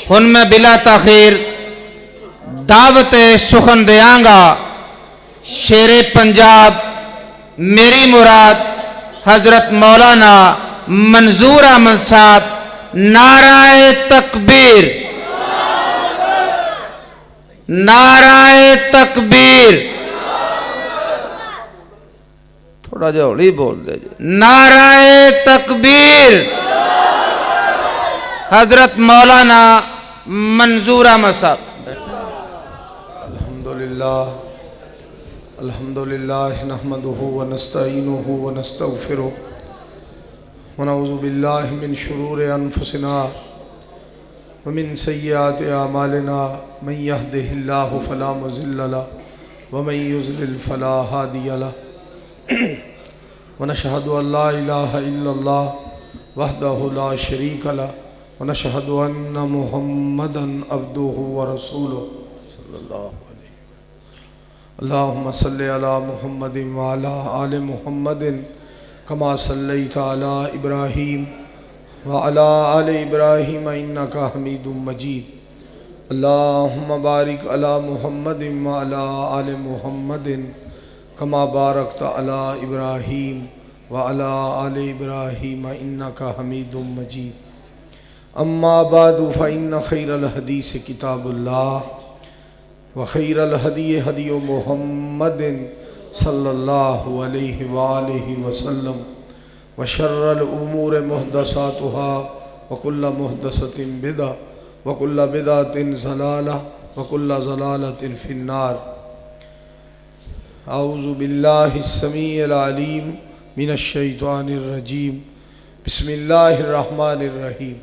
हुन मैं बिला ताखीर दावत सुखन देंगा। शेरे पंजाब मेरी मुराद हजरत मौलाना मंजूर अहमद साहब। नाराए तकबीर, नाराए तकबीर। थोड़ा जा हौली बोल दे। नाराए तकबीर। हजरत मौलाना मंजूर अहमद साहब। अल्हम्दुलिल्लाह अल्हम्दुलिल्लाह नहमदुहु व नस्तईनुहु व नस्तगफिरुहु व नऊज़ु बिल्लाहि मिन शुरूरि अनफुसिना व मिन सय्यिआति अमालिना। मन यहदिहिल्लाहु फला मुज़िल्ल लहु व मन युज़लिल फला हादिय लहु। व नशहदु अल्ला इलाहा इल्लल्लाह वहदहु ला शरीक लहु व नशहदु अन्न मुहम्मदन अब्दुहु व रसूलुहु सल्लल्लाहु अलैहि। अल्लाहुम्मा सल्लि अला मुहम्मदिन व अला आलि मुहम्मदिन कमा सल्लैता अला इब्राहीम व अला आलि इब्राहीम इन्नका हमीदुम मजीद। अल्लाहुम्मा बारिक अला मुहम्मदिन व अला आलि मुहम्मदिन कमा बारकता अला इब्राहीम व अला आलि इब्राहीम इन्नका हमीदुम मजीद। अम्मा बादु फ़इन्न खैरल हदीस किताबुल्लाह व खैरल हदी हदी मुहम्मदिन सल्लल्लाहु अलैहि व आलिहि वसल्लम व शर्रल उमूर मुहदसातुहा व कुल्ल मुहदसतिन बिदा व कुल्ल बिदातिन ज़लाला व कुल्ल ज़लालतिन फिन्नार। औज़ु बिल्लाहिस समीइल अलीम मिनश शैतानिर रजीम। बिस्मिल्लाहिर रहमानिर रहीम।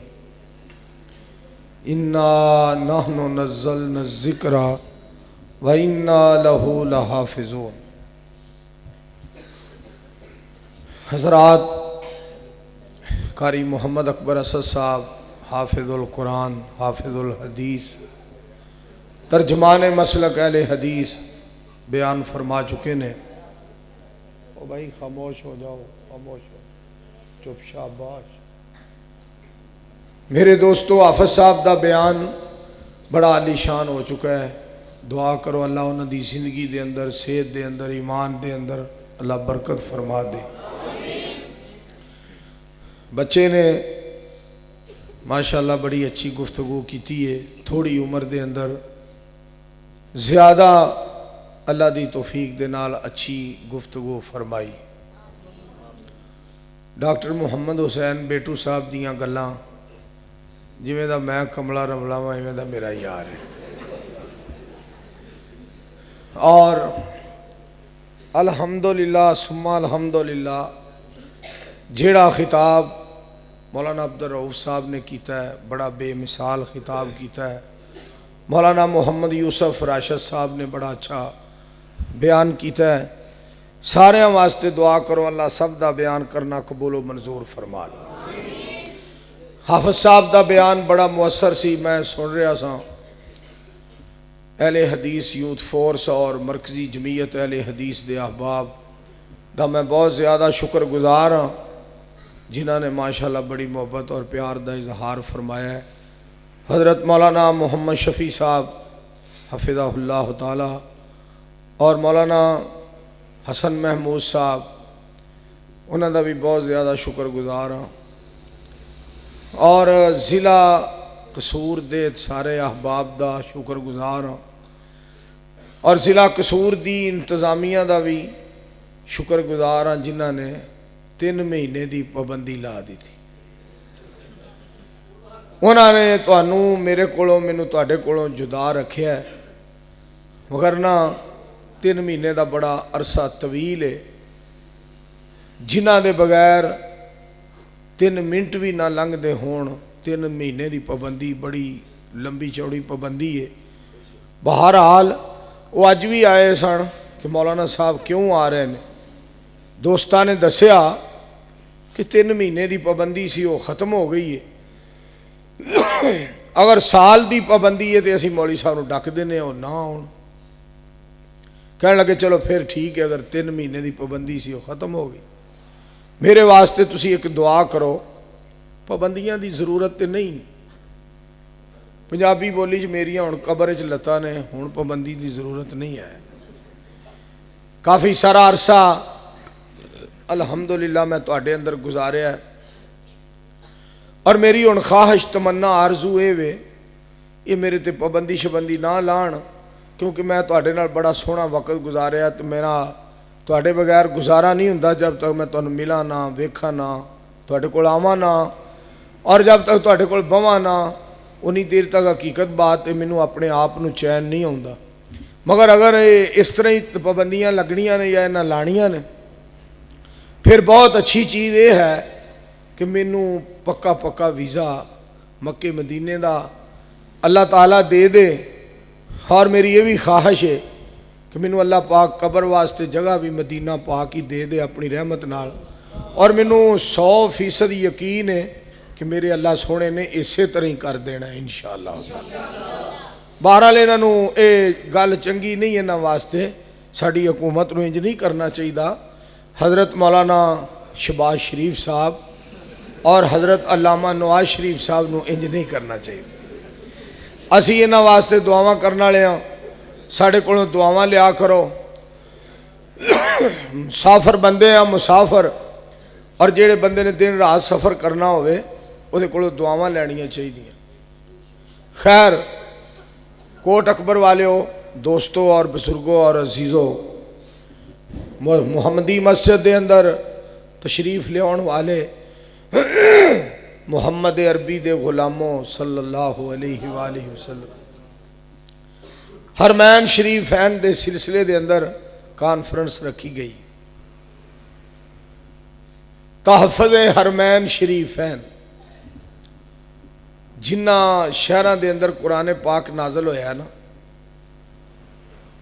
इन्ना नहनु नज़्ज़लना ज़िक्रा व इन्ना लहू लहाफ़िज़ून। हज़रात, कारी मोहम्मद अकबर असद साहब हाफिज़ुल कुरान, हाफिज़ुल हदीस, तर्जमान मसलक अहले हदीस बयान फरमा चुके ने। ओ भाई खामोश हो जाओ, खामोश हो, चुप शाबाश। मेरे दोस्तों, हाफिज़ साहब का बयान बड़ा आलीशान हो चुका है। दुआ करो अल्लाह उन्होंने जिंदगी के अंदर, सेहत के अंदर, ईमान के अंदर अल्लाह बरकत फरमा दे। बच्चे ने माशाअल्लाह बड़ी अच्छी गुफ्तगू की है। थोड़ी उम्र के अंदर ज़्यादा अल्लाह की तौफीक दे नाल अच्छी गुफ्तगू फरमाई। डॉक्टर मुहम्मद हुसैन बेटू साहब दियां गल्लां जिवें दा मैं कमला रमला वां इवें दा मेरा यार है। और अल्हम्दुलिल्लाह सुम्मा अल्हम्दुलिल्लाह जेड़ा खिताब मौलाना अब्दुल रऊफ साहब ने किया है, बड़ा बेमिसाल खिताब किया है। मौलाना मोहम्मद यूसुफ राशिद साहब ने बड़ा अच्छा बयान किया है। सारे वास्ते दुआ करो अल्लाह सब का बयान करना कबूल मंजूर फरमा लो। हाफिज़ साहब का बयान बड़ा मुअसर सी। मैं सुन रहा सा अहले हदीस यूथ फोर्स और मरकजी जमीयत अहले हदीस के अहबाब का मैं बहुत ज़्यादा शुक्रगुजार हाँ, जिन्होंने माशाअल्लाह बड़ी मोहब्बत और प्यार का इजहार फरमाया है। हज़रत मौलाना मोहम्मद शफ़ी साहब हफ़िज़हुल्लाह ताला और मौलाना हसन महमूद साहब, उन्होंने भी बहुत ज़्यादा शुक्रगुजार हाँ। और ज़िला कसूर दे सारे अहबाब का शुक्रगुजार हाँ। और ज़िला कसूर की इंतज़ामिया का भी शुक्रगुजार हाँ, जिन्होंने 3 महीने की पाबंदी ला दी थी। उन्होंने तुहानू मेरे कोलों मैनू तुहाडे कोलों जुदा रखा है, मगर ना 3 महीने का बड़ा अरसा तवील है, जिन्हों के बगैर 3 मिनट भी ना लंघते होण। 3 महीने की पाबंदी बड़ी लंबी चौड़ी पाबंदी है। बहरहाल वो अज भी आए सन कि मौलाना साहब क्यों आ रहे हैं। दोस्तां ने दसिया कि 3 महीने की पाबंदी सी, वो ख़त्म हो गई है। अगर साल की पाबंदी है तो असी मौली साहब को डक देने और ना आउण। कह लगे चलो फिर ठीक है, अगर 3 महीने की पाबंदी सी वो ख़त्म हो गई। मेरे वास्ते तुसी एक दुआ करो, पाबंदियां की जरूरत तो नहीं, पंजाबी बोली च मेरिया हुण कबर च लत्तां ने, हुण पाबंदी की जरूरत नहीं है। काफ़ी सारा अरसा अलहमदुलिल्लाह मैं तुहाडे अंदर गुजारिया है और मेरी हुण ख्वाहिश तमन्ना आरजू ये वे ये मेरे ते पाबंदी शबंदी ना लाण, क्योंकि मैं तुहाडे नाल बड़ा सोहना वक्त गुजारिया तो मेरा तुहाडे बगैर गुजारा नहीं हुंदा जब तक मैं तुहानूं मिला ना, वेखा ना, तुहाडे कोल आवां ना, और जब तक तुहाडे कोल बवां ना उन्नी देर तक हकीकत बात है मैनूं अपने आप नूं चैन नहीं आउंदा। मगर अगर इस तरह ही पाबंदियां लगनियां ने या इन्हां लाणियां ने फिर बहुत अच्छी चीज़ ये है कि मैनू पक्का पक्का वीज़ा मक्के मदीने का अल्लाह ताला दे दे। और मेरी ये भी ख्वाहिश है कि मैनू अल्लाह पाक कबर वास्ते जगह भी मदीना पाक ही दे दे अपनी रहमत नाल। और मैनू 100% यकीन है कि मेरे अल्लाह सोने ने इसे तरह ही कर देना है इंशाअल्लाह। बहरहाल इन्हों ये गल चंगी नहीं इन्हों वास्ते, साड़ी हुकूमत को इंज नहीं करना चाहिए। हज़रत मौलाना शहबाज शरीफ साहब और हज़रत अल्लामा नवाज शरीफ साहब को इंज नहीं करना चाहिए। असी इन्हों वास्ते दुआवां करने वाले हाँ, साढ़े कोलों दुआवां लिया करो। मुसाफर बंदे आ मुसाफर, और जेड़े बंदे ने दिन रात सफ़र करना होवे उहदे कोलों दुआवां लैणियां चाहिए। खैर कोट अकबर वालों, दोस्तों और बुजुर्गों और अजीज़ों, मुहम्मदी मस्जिद के अंदर तशरीफ़ लियाउण वाले मुहम्मद अरबी दे गुलामों सल्लल्लाहु अलैहि वसल्लम, हरमैन शरीफैन के सिलसिले के अंदर कॉन्फ्रेंस रखी गई। तहफ़्फ़ुज़ हरमैन शरीफैन, जिन्ना शहरों के अंदर कुरान पाक नाजल होया ना,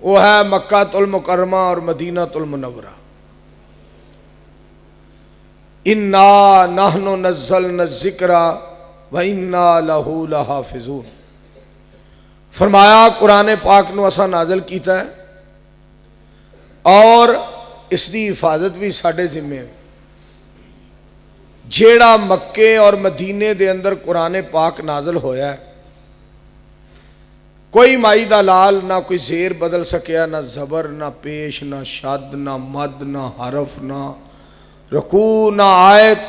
वो है मक्का तुल मुकरमा और मदीना तुल मुनव्वरा। इन्ना नहनु नज़्ज़लना ज़िक्रा व इन्ना लहू लहाफ़िज़ून। फरमाया कुरान पाक नूं असां नाजल कीता है और इसकी हिफाजत भी साडे जिम्मे है। जेड़ा मक्के और मदीने दे अंदर कुरान पाक नाजल होया है, कोई माई दा लाल ना कोई जेर बदल सकिया, ना जबर ना पेश ना शद ना मद ना हरफ ना रकू ना आयत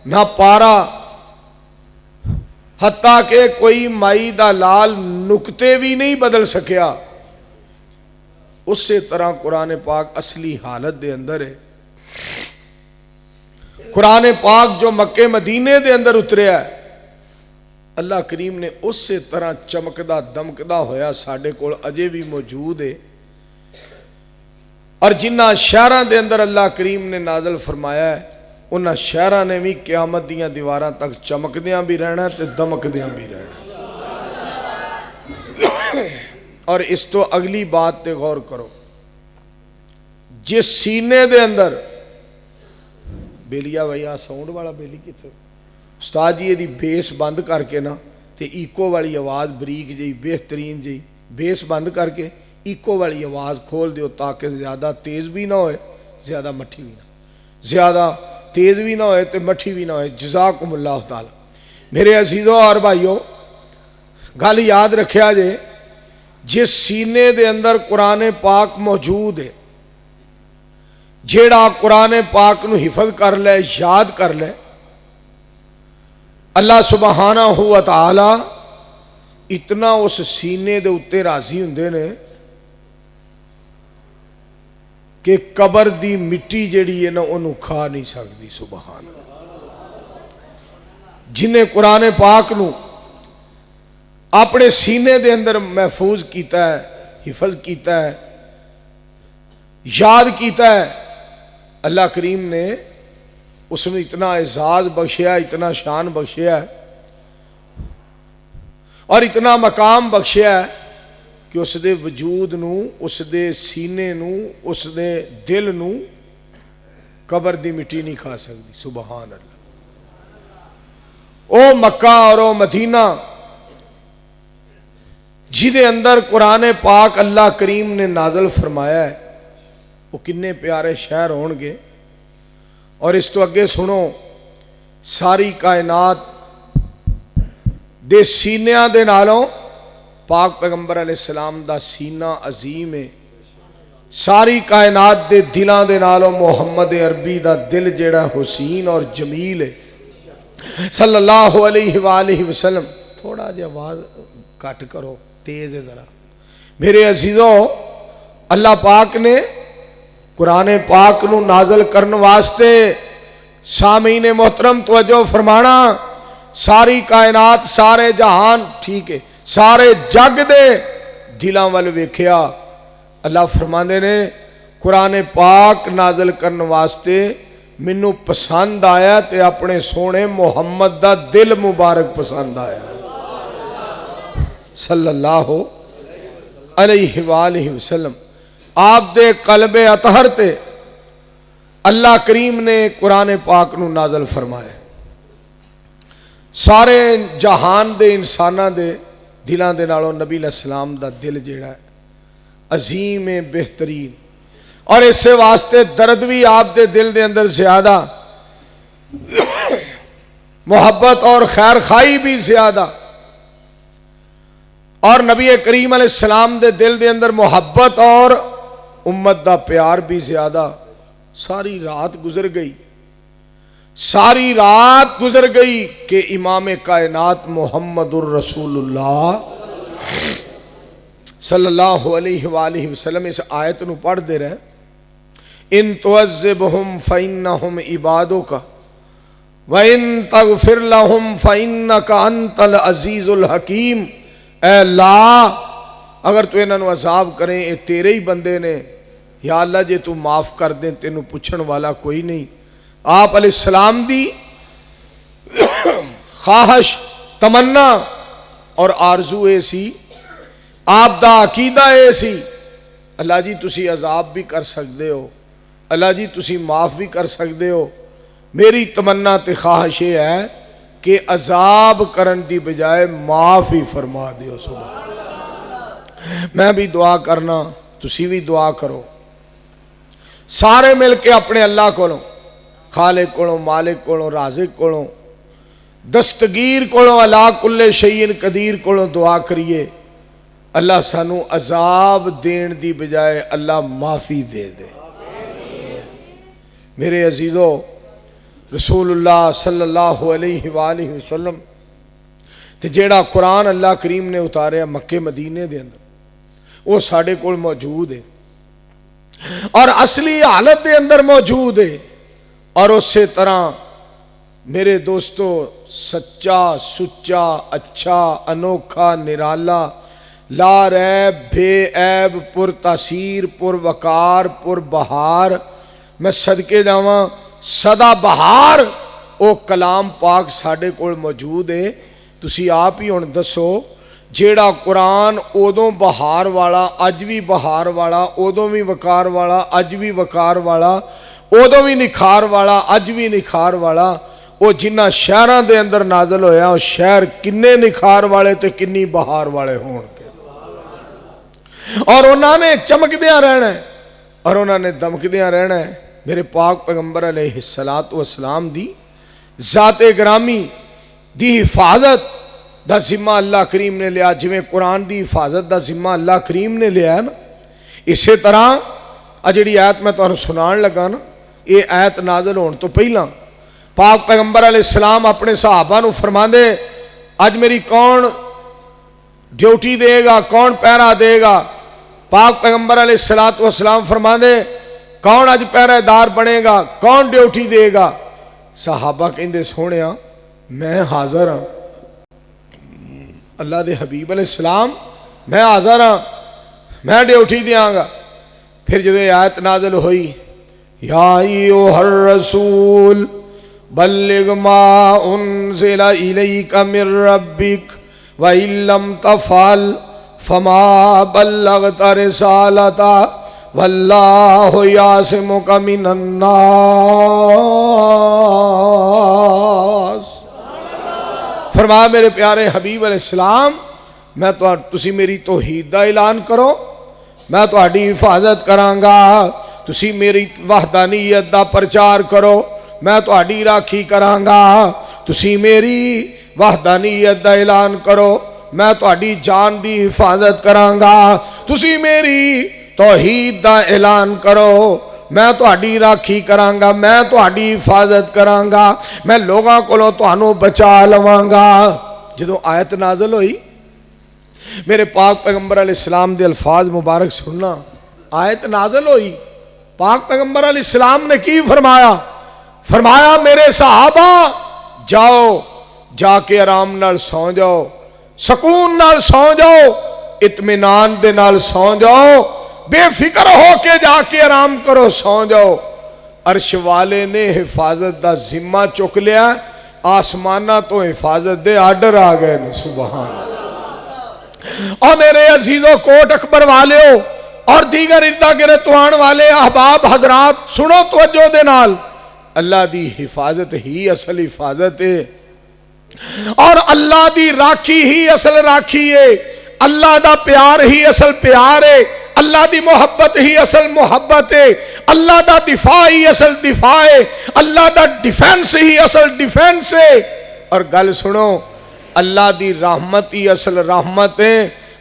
ना पारा, हत्ता के कोई माई दा लाल नुकते भी नहीं बदल सकिया। उस तरह कुरान पाक असली हालत दे अंदर है। कुरान पाक जो मक्के मदीने दे अंदर उतरिया है, अल्लाह करीम ने उस तरह चमकदा दमकदा होया साडे कोल अजे भी मौजूद है। और जिन्ना शहरों के अंदर अल्लाह करीम ने नाजल फरमाया है, उन्होंने शहरों ने भी क्यामत दीयां दीवारां तक चमकदियां भी रहना ते दमकदियां भी रहना। और इस तो अगली बात ते गौर करो, जिस सीने दे अंदर बेलिया भैया साउंड वाला बेली कितने उस्ताद जी यदि बेस बंद करके ना तो इको वाली आवाज़ बरीक जी बेहतरीन जी बेस बंद करके इको वाली आवाज़ खोल दो ताकि ज़्यादा तेज़ भी ना होए ज़्यादा मठी भी ना, ज़्यादा तेज़ भी ना होए तो मठी भी ना होए। जज़ाकुमुल्लाह ताला। मेरे अजीज़ों और भाइयों, गल याद रखिया जे, जिस सीने दे अंदर कुरान पाक मौजूद है, जेड़ा कुरान पाक नूं हिफज कर ले, याद कर ले, अल्लाह सुबहानहू व तआला इतना उस सीने दे उत्ते राजी हुंदे ने कि कबर दी मिट्टी जिहड़ी है ना उन्होंने खा नहीं सकती। सुबहान जिन्हें कुरान पाक नूं अपने सीने दे अंदर महफूज किया है, हिफज किया है, याद किया है, अल्लाह करीम ने उसमें इतना एजाज बख्शिया, इतना शान बख्शिया और इतना मकाम बख्शिया कि उसके वजूद नूं, उसके सीने नूं, उसके दिल नूं कबर दी मिट्टी नहीं खा सकती। सुबहान अल्लाह। ओ मक्का और ओ मदीना जिदे अंदर कुरान पाक अल्लाह करीम ने नाजल फरमाया है, वो किन्ने प्यारे शहर होणगे। और इस तो अगे सुनो, सारी कायनात दे सीनियां दे नालों पाक पैगंबर अलैहिस्सलाम दा सीना अजीम है। सारी कायनात दे दिलों दे नालों मुहम्मद अरबी दा दिल जेड़ा हुसैन और जमील है सल्लल्लाहु अलैहि वसल्लम। थोड़ा जिहा आवाज घट करो, तेज है जरा। मेरे अजीजों, अल्लाह पाक ने कुरान पाक नू नाजल करने वास्ते सामीन मोहतरम तवज्जो फरमाना, सारी कायनात सारे जहान ठीक है सारे जग दे दिलों वाल वेख्या। अल्लाह फरमाते ने कुरान पाक नाजल करने वास्ते मैनू पसंद आया ते अपने सोने मुहम्मद दा दिल मुबारक पसंद आया सल्लल्लाहु अलैहि वसल्लम। आप दे कल्बे अतहर ते अल्लाह करीम ने कुरान पाक नू नाजल फरमाया। सारे जहान दे इंसानां दे दिलों दे नालों नबी अलैहिस्सलाम दा दिल जेड़ा है अजीम है, बेहतरीन। और इस वास्ते दर्द भी आप दे दिल दे अंदर ज्यादा, मोहब्बत और खैर खाई भी ज्यादा। और नबी करीम अलैहिस्सलाम दे दिल दे अंदर मोहब्बत और उम्मत दा प्यार भी ज्यादा। सारी रात गुजर गई, सारी रात गुजर गई कि इमाम कायनात मुहम्मदुर रसूलुल्लाह सल्लल्लाहु अलैहि वसल्लम इस आयत नू पढ़ते रहे। इन तुअज़्ज़िबहुम फ़इन्नहुम इबादुका व इन तग़फ़िर लहुम फ़इन्नका अंतल अज़ीज़ुल हकीम। ऐ अल्लाह, अगर तू इन्हां नू अज़ाब करें ये तेरे ही बंदे ने, या अल्लाह जे तू माफ़ कर दे तेनू पुछण वाला कोई नहीं। आप अलैहिस्सलाम दी ख्वाहिश, तमन्ना और आरजू ये सी, आप दा अकीदा ये सी, अल्लाह जी तुसी अजाब भी कर सकते हो, अल्लाह जी तुसी माफ़ भी कर सकते हो। मेरी तमन्ना ते ख्वाहिश ये है कि अजाब करन दी बजाय माफ़ ही फरमा दियो। सुभान। मैं भी दुआ करना, तुसी भी दुआ करो, सारे मिल के अपने अल्लाह कोलों, खालिक कोलों, मालिक कोलों, राज़िक कोलों, दस्तगीर कोलों, अला कुल्ले शैइन कदीर कोलों दुआ करिए। अल्लाह सानू अजाब देन दी बजाय अल्लाह माफ़ी दे दे। मेरे अजीज़ों, रसूलुल्लाह सल्लल्लाहु अलैहि वसल्लम ते जेड़ा कुरान अल्लाह करीम ने उतारिया मक्के मदीने दे अंदर, वो साढ़े कोल मौजूद है और असली हालत दे अंदर मौजूद है। और उसी तरह मेरे दोस्तों, सच्चा, सुच्चा, अच्छा, अनोखा, निराला, ला रैब, बेऐब, पुर तासीर, पुर वकार, पुर बहार, मैं सदके जावां सदा बहार वो कलाम पाक साढ़े कोल मौजूद है। तुसी आप ही हुण दसो, जेड़ा कुरान उदों बहार वाला, अज भी बहार वाला, उदों भी वकार वाला, अज भी वकार वाला, उदों भी निखार वाला, अज भी निखार वाला, वो जिन्ना शहरां दे अंदर नाजल होया, वो शहर किन्ने निखार वाले ते किन्नी बहार वाले होणगे। और उन्होंने चमकदियां रहना है और उन्होंने दमकदियां रहना है। मेरे पाक पैगंबर अलैहिस्सलातु वस्सलाम दी ज़ाते ग्रामी दी हिफाजत दा जिम्मा अल्लाह करीम ने लिया। जिवें कुरान दी हिफाजत दा जिम्मा अल्लाह करीम ने लिया ना, इसे तरह आ जिहड़ी आयत मैं तुहानूं सुनाण लगा ना, ये आयत नाज़िल होने तो पहला पाक पैगंबर अलैहिस्सलाम अपने सहाबा नूं फरमांदे, अज मेरी कौन ड्यूटी देगा, कौन पहरा देगा। पाक पैगंबर अलैहिस्सलातु वस्सलाम फरमांदे, कौन अज पहरेदार बनेगा, कौन ड्यूटी देगा। सहाबा कहंदे, सोहणिया मैं हाज़र हाँ। अल्लाह दे हबीब अलैहिस्सलाम, मैं हाज़र हाँ, मैं ड्यूटी देंगा। फिर जो आयत नाज़िल हुई, या अय्युहर रसूल बल्लिग मा उन्ज़िला इलैका मिर रब्बिक व इल्लम तफ़अल फमा बल्लगता रिसालता वल्लाहु यासिमुका मिनन नास। फरमाया, मेरे प्यारे हबीब अलैहिस्सलाम, मैं तो तुसी मेरी तौहीद दा ऐलान करो, मैं तुहाडी हिफाजत करांगा। तुसी मेरी वहदानियत दा प्रचार करो, मैं तुहाडी राखी करांगा। तुसी मेरी वहदानीयत दा ऐलान करो, मैं तुहाडी जान दी हिफाजत करांगा। तुसी मेरी तौहीद दा ऐलान करो, मैं तुहाडी राखी करांगा, मैं तुहाडी हिफाजत करांगा, मैं लोगों कोलों तुहानू बचा लवांगा। जदों आयत नाज़िल हुई, मेरे पाक पैगंबर अलैहिस्सलाम दे अल्फाज मुबारक सुनना। आयत नाज़िल हुई, पाक पैगंबर अलैहिस्सलाम ने की फरमाया? फरमाया मेरे सहाबा जाओ, जाके आराम नाल सौ जाओ, सुकून नाल सौ जाओ, इत्मीनान दे नाल सौ जाओ, बेफिक्र हो के जाके आराम करो, सौ जाओ। अर्श वाले ने हिफाजत दा जिम्मा चुक लिया, आसमाना तो हिफाजत दे आर्डर आ गए ने। सुभान अल्लाह। और मेरे अजीजों, कोट अकबर वाले और दीगर इर्दा गिरद तो आने वाले अहबाब हजरात, सुनो तवज्जो दे नाल, अल्लाह दी हिफाजत ही असल हिफाजत है, और अल्लाह दी राखी ही असल राखी है, अल्लाह दा प्यार ही असल प्यार है, अल्लाह दी मोहब्बत ही असल मोहब्बत है, अल्लाह दा दिफा ही असल दिफा है, अल्लाह दा डिफेंस ही असल डिफेंस है। और गल सुनो, अल्लाह दी रहमत ही असल रहमत है,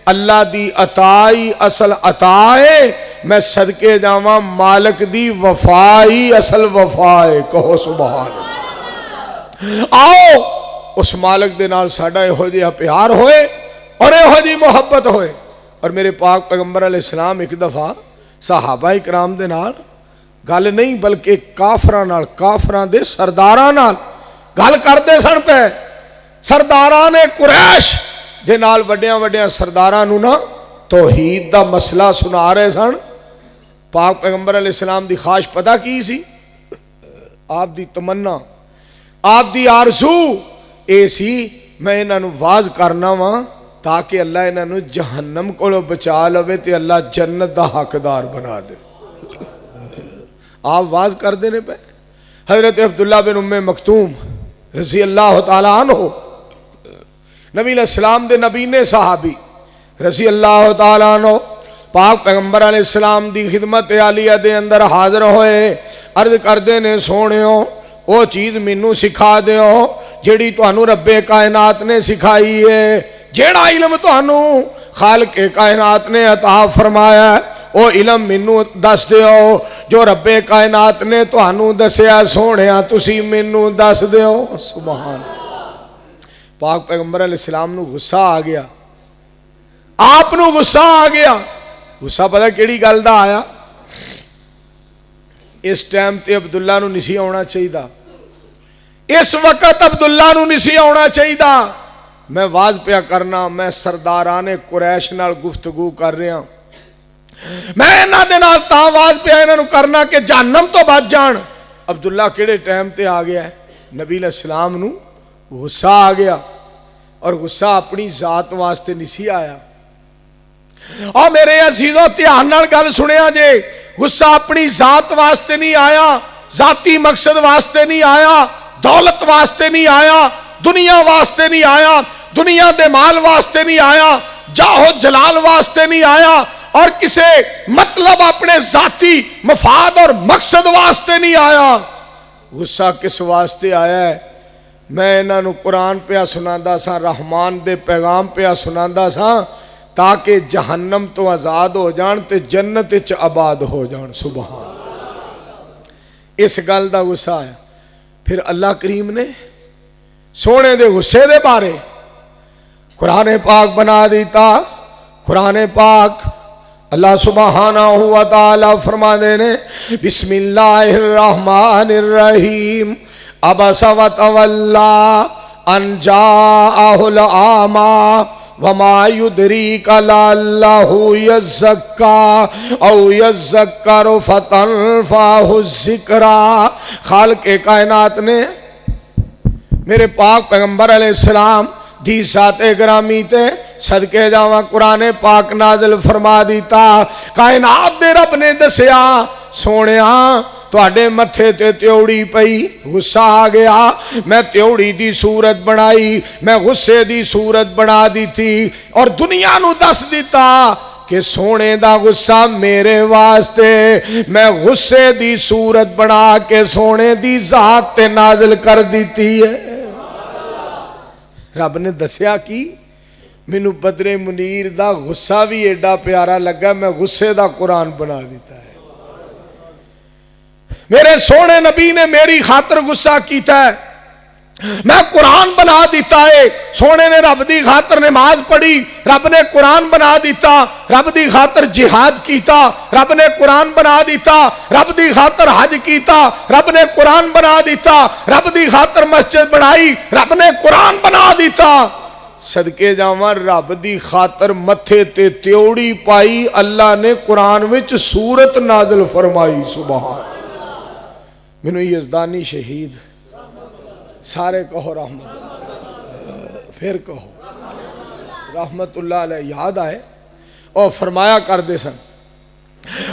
अल्लाह दी अता ही असल अता है। मैं सदके जावा, मालिक दी वफा ही असल वफा है। कहो सुभान अल्लाह। आओ उस मालिक दे नाल साडा इहो जिहा प्यार होए और इहो जी मोहब्बत होए। और मेरे पाक पैगंबर अलैहिस्सलाम एक दफा सहाबा इकराम दे नाल गल नहीं बल्कि काफरां नाल, काफरां दे सरदारां नाल गल करदे सन पे। सरदारां ने कुरैश दे नाल वड्डियां वड्डियां सरदारां नूं ना तौहीद दा मसला सुना रहे सन। पाक पैगंबर अलैहिस्सलाम दी ख्वाहिश पता की सी? आप दी तमन्ना, आप दी आरज़ू ए सी, मैं इन्हां नूं वाज करना वा ताकि अल्लाह इन्हां नूं जहन्नम कोलों बचा लवे ते अल्लाह जन्नत दा हकदार बना दे। आप वाज कर देने पे। हजरत अब्दुल्ला बिन उम्मे मखतूम रज़ी अल्लाह तआला अन्हु, नबी अलैहिस्सलाम दे नबीने सहाबी रज़ी अल्लाह तआला अन्हु, पाक पैगंबर अलैहिस्सलाम दी खिदमत आलिया दे अंदर हाजिर होए। अर्ज करदे ने, सोहणियो वो चीज़ मैनू सिखा दिओ जिहड़ी तुहानू रब्बे कायनात ने सिखाई है। जेड़ा इलम तुहानू खालिके कायनात ने अता फरमाया वो इलम मैनू दस दिओ, जो रब्बे कायनात ने तुहानू दसिया सोहणिया तुसी मैनू दस दिओ। सुभान। पाक पैगंबर अलैहिस्सलाम नू गुस्सा आ गया, आप नू गुस्सा आ गया। गुस्सा पता केड़ी गल दा आया? इस टाइम ते अब्दुल्ला नू नहीं आना चाहिए, इस वक्त अब्दुल्ला नू नहीं आना चाहिए। मैं वाज पिया करना, मैं सरदाराने कुरैश नाल गुफ्तगू कर रहा, मैं इन्हां दे नाल तां वाज पिया इन्हां नू करना कि जहन्नम तो बच जान। अब्दुल्ला किहड़े टाइम ते आ गया? नबी अलैहिस्सलाम नू गुस्सा आ गया, और गुस्सा अपनी जात वास्ते नहीं आया। और मेरे अजीजों, ध्यान नाल गल सुनिया जे, गुस्सा अपनी जात वास्ते नहीं आया, जाती मकसद वास्ते नहीं आया, दौलत वास्ते नहीं आया, दुनिया वास्ते नहीं आया, दुनिया दे माल वास्ते नहीं आया, जाहो जलाल वास्ते नहीं आया, और किसे मतलब अपने जाती मफाद और मकसद वास्ते नहीं आया। गुस्सा किस वास्ते आया है? मैं इन्हां नूं कुरान पिया सुनांदा सा, रहमान दे पैगाम पिया सुनांदा सा, ताकि जहन्नम तो आजाद हो जान ते जन्नत च आबाद हो जान। सुभान। इस गल का गुस्सा आया। फिर अल्लाह करीम ने सोने दे गुस्से दे बारे कुरान पाक बना दिता। कुरान पाक अल्लाह सुब्हानहू व तआला फरमाते ने, बिस्मिल्लाहिर रहमानिर रहीम, अबसा व तवल्ला अन जाअहुल आमा वमा युदरीका लअल्लहु यज़्ज़क्का औ यज़्ज़क्करु फतनफ़अहु ज़िक्रा। खालिक़े कायनात ने मेरे पाक पैगंबर अलैहिस्सलाम दी साते ग्रामी ते सदके जावा कुरान पाक नाज़िल फरमा दिता। कायनात दे रब ने दसिया, सोनिया तुहाडे मथे ते त्योड़ी पई, गुस्सा आ गया, मैं त्योड़ी दी सूरत बनाई, मैं गुस्से दी सूरत बना दी थी, और दुनिया नू दस दिता कि सोने दा गुस्सा मेरे वास्ते, मैं गुस्से दी सूरत बना के सोने दी जात ते नाज़िल कर दी है। रब ने दसिया कि मैनू बदरे मुनीर दा गुस्सा भी एडा प्यारा लगा, मैं गुस्से दा कुरान बना दिता है। मेरे सोने नबी ने मेरी खातर गुस्सा किया है, मैं कुरान बना दिता है। सोने ने रब दी खातर नमाज पढ़ी, रब ने कुरान बना दिता। रब दी खातर जिहाद कीता, रब ने कुरान बना दिता। रब दी खातर हज कीता, रब ने कुरान बना दिता। रब दी खातर मस्जिद बनाई, रब ने कुरान बना दिता। सदके जावा, रब दी खातर मथे ते त्योड़ी पाई, अल्लाह ने कुरान विच सूरत नाज़िल फरमाई। सुभान। मैनू यज़दानी शहीद सारे कहो रहमत, फिर कहो रहमतुल्लाह अलैह याद आए। और फरमाया करते सन,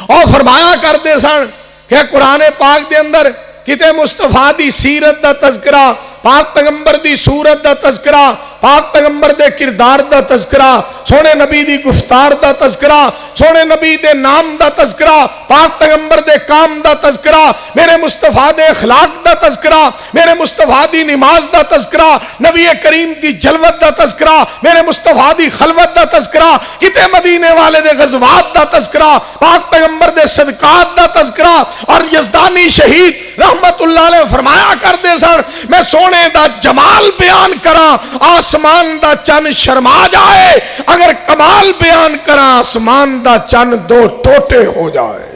और फरमाया करते सन कि कुरान पाक दे अंदर किते मुस्तफा दी सीरत दा तज़किरा, पाक पैगंबर दी सूरत दा तज़किरा, पाक पैगंबर दे किरदार दा तज़किरा, सोने नबी दी गुफ्तार दा तज़किरा, सोने नबी दे नाम दा तज़किरा, पाक पैगंबर दे काम दा तज़किरा, मेरे मुस्तफा दे अखलाक दा तज़किरा, मेरे मुस्तफा दी नमाज दा तज़किरा, नबी करीम दी जलवत दा तज़किरा, मेरे मुस्तफा दी खलवत दा तज़किरा, किते मदीने वाले दे गज़वात दा तज़किरा, पाक पैगंबर दे सदकात दा तज़किरा। और यज़दानी शहीद रहमतुल्लाह अलैह फरमाया करते सन, मैं सोने दा जमाल बयान करा, आसमान दा चन शर्मा जाए, अगर कमाल बयान करा, आसमान दा चन दो टोटे हो जाए।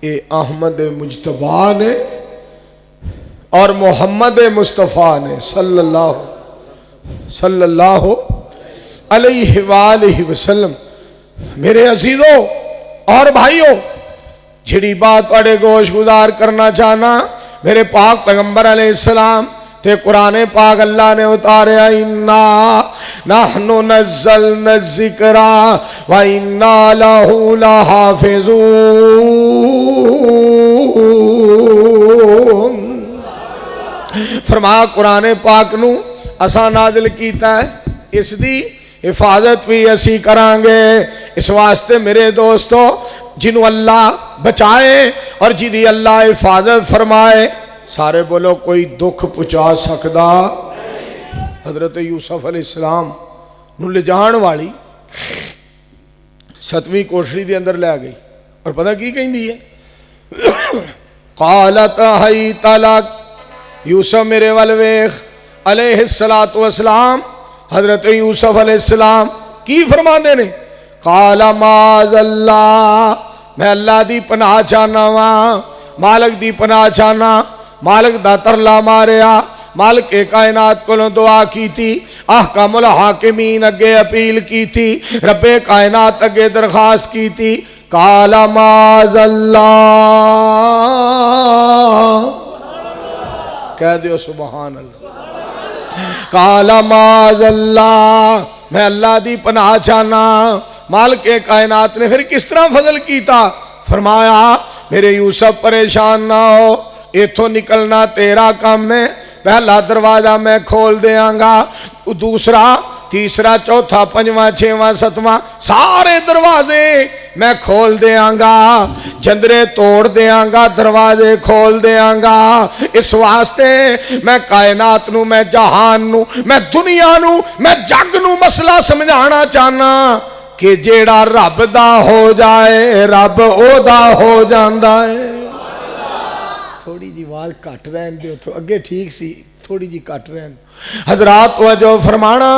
ये अहमद मुजतबा ने और मोहम्मद मुस्तफ़ा ने सल्लल्लाहु अलैहि वसल्लम। मेरे अजीजों और भाइयों, जिहड़ी बात तुहाडे गोश गुजार करना चाहना, मेरे पाक पैगंबर अलैहिस्सलाम ते कुरान पाक अल्लाह ने उतारिया, इन्ना नहनु नज़्ज़लना ज़िक्रा व इन्ना लहू लहाफ़िज़ून। फरमाया कुरान पाक नू असा नाज़िल कीता है, इसकी हिफाजत भी असी करांगे। इस वास्ते मेरे दोस्तों, जिन्हों अल्लाह बचाए और जिदी अल्लाह हिफाजत फरमाए, सारे बोलो कोई दुख पहुंचा सकता। हजरत यूसुफ अलैहिस्सलाम नूं ले जाण वाली 7वीं कोठड़ी के अंदर लै गई, और पता की कहती है, कालत हई तलक, यूसुफ मेरे वल वेख अलैहिस्सलातु वस्सलाम। हजरत यूसुफ अलैहिस्सलाम की फरमाते ने, काला माज़ल्लाह, मैं अल्लाह दी पनाह चाहना वा, मालिक दी पनाह चाहना। मालिक दा तरला मारिया, मालिक के कायनात को दुआ की थी, अहकामुल हाकिमीन अगे अपील की थी, रब्बे कायनात अगे दरखास्त की थी। काला माज़ल्लाह, कह दियो सुबहान अल्लाह। काला माज़ल्लाह, मैं अल्लाह दी पनाह चाहना। मालिक के कायनात ने फिर किस तरह फजल किया? फरमाया, मेरे यूसुफ परेशान ना हो, इथों निकलना तेरा काम है। पहला दरवाजा मैं खोल देंगा, दूसरा, तीसरा, चौथा, पंजवां, छेवां, सतवां, सारे दरवाजे मैं खोल देंगा, जंदरे तोड़ देंगा, दरवाजे खोल देंगा। इस वास्ते मैं कायनात नू, मैं जहान नू, मैं दुनिया नू, मैं जग नू मसला समझाना चाहना कि जेड़ा रब दा हो जाए, रब ओदा हो जांदा है। थोड़ी जी आवाज घट रहन दे, तो अगे ठीक सी, थोड़ी जी घट रहन। हजरात तवज्जो फरमाना,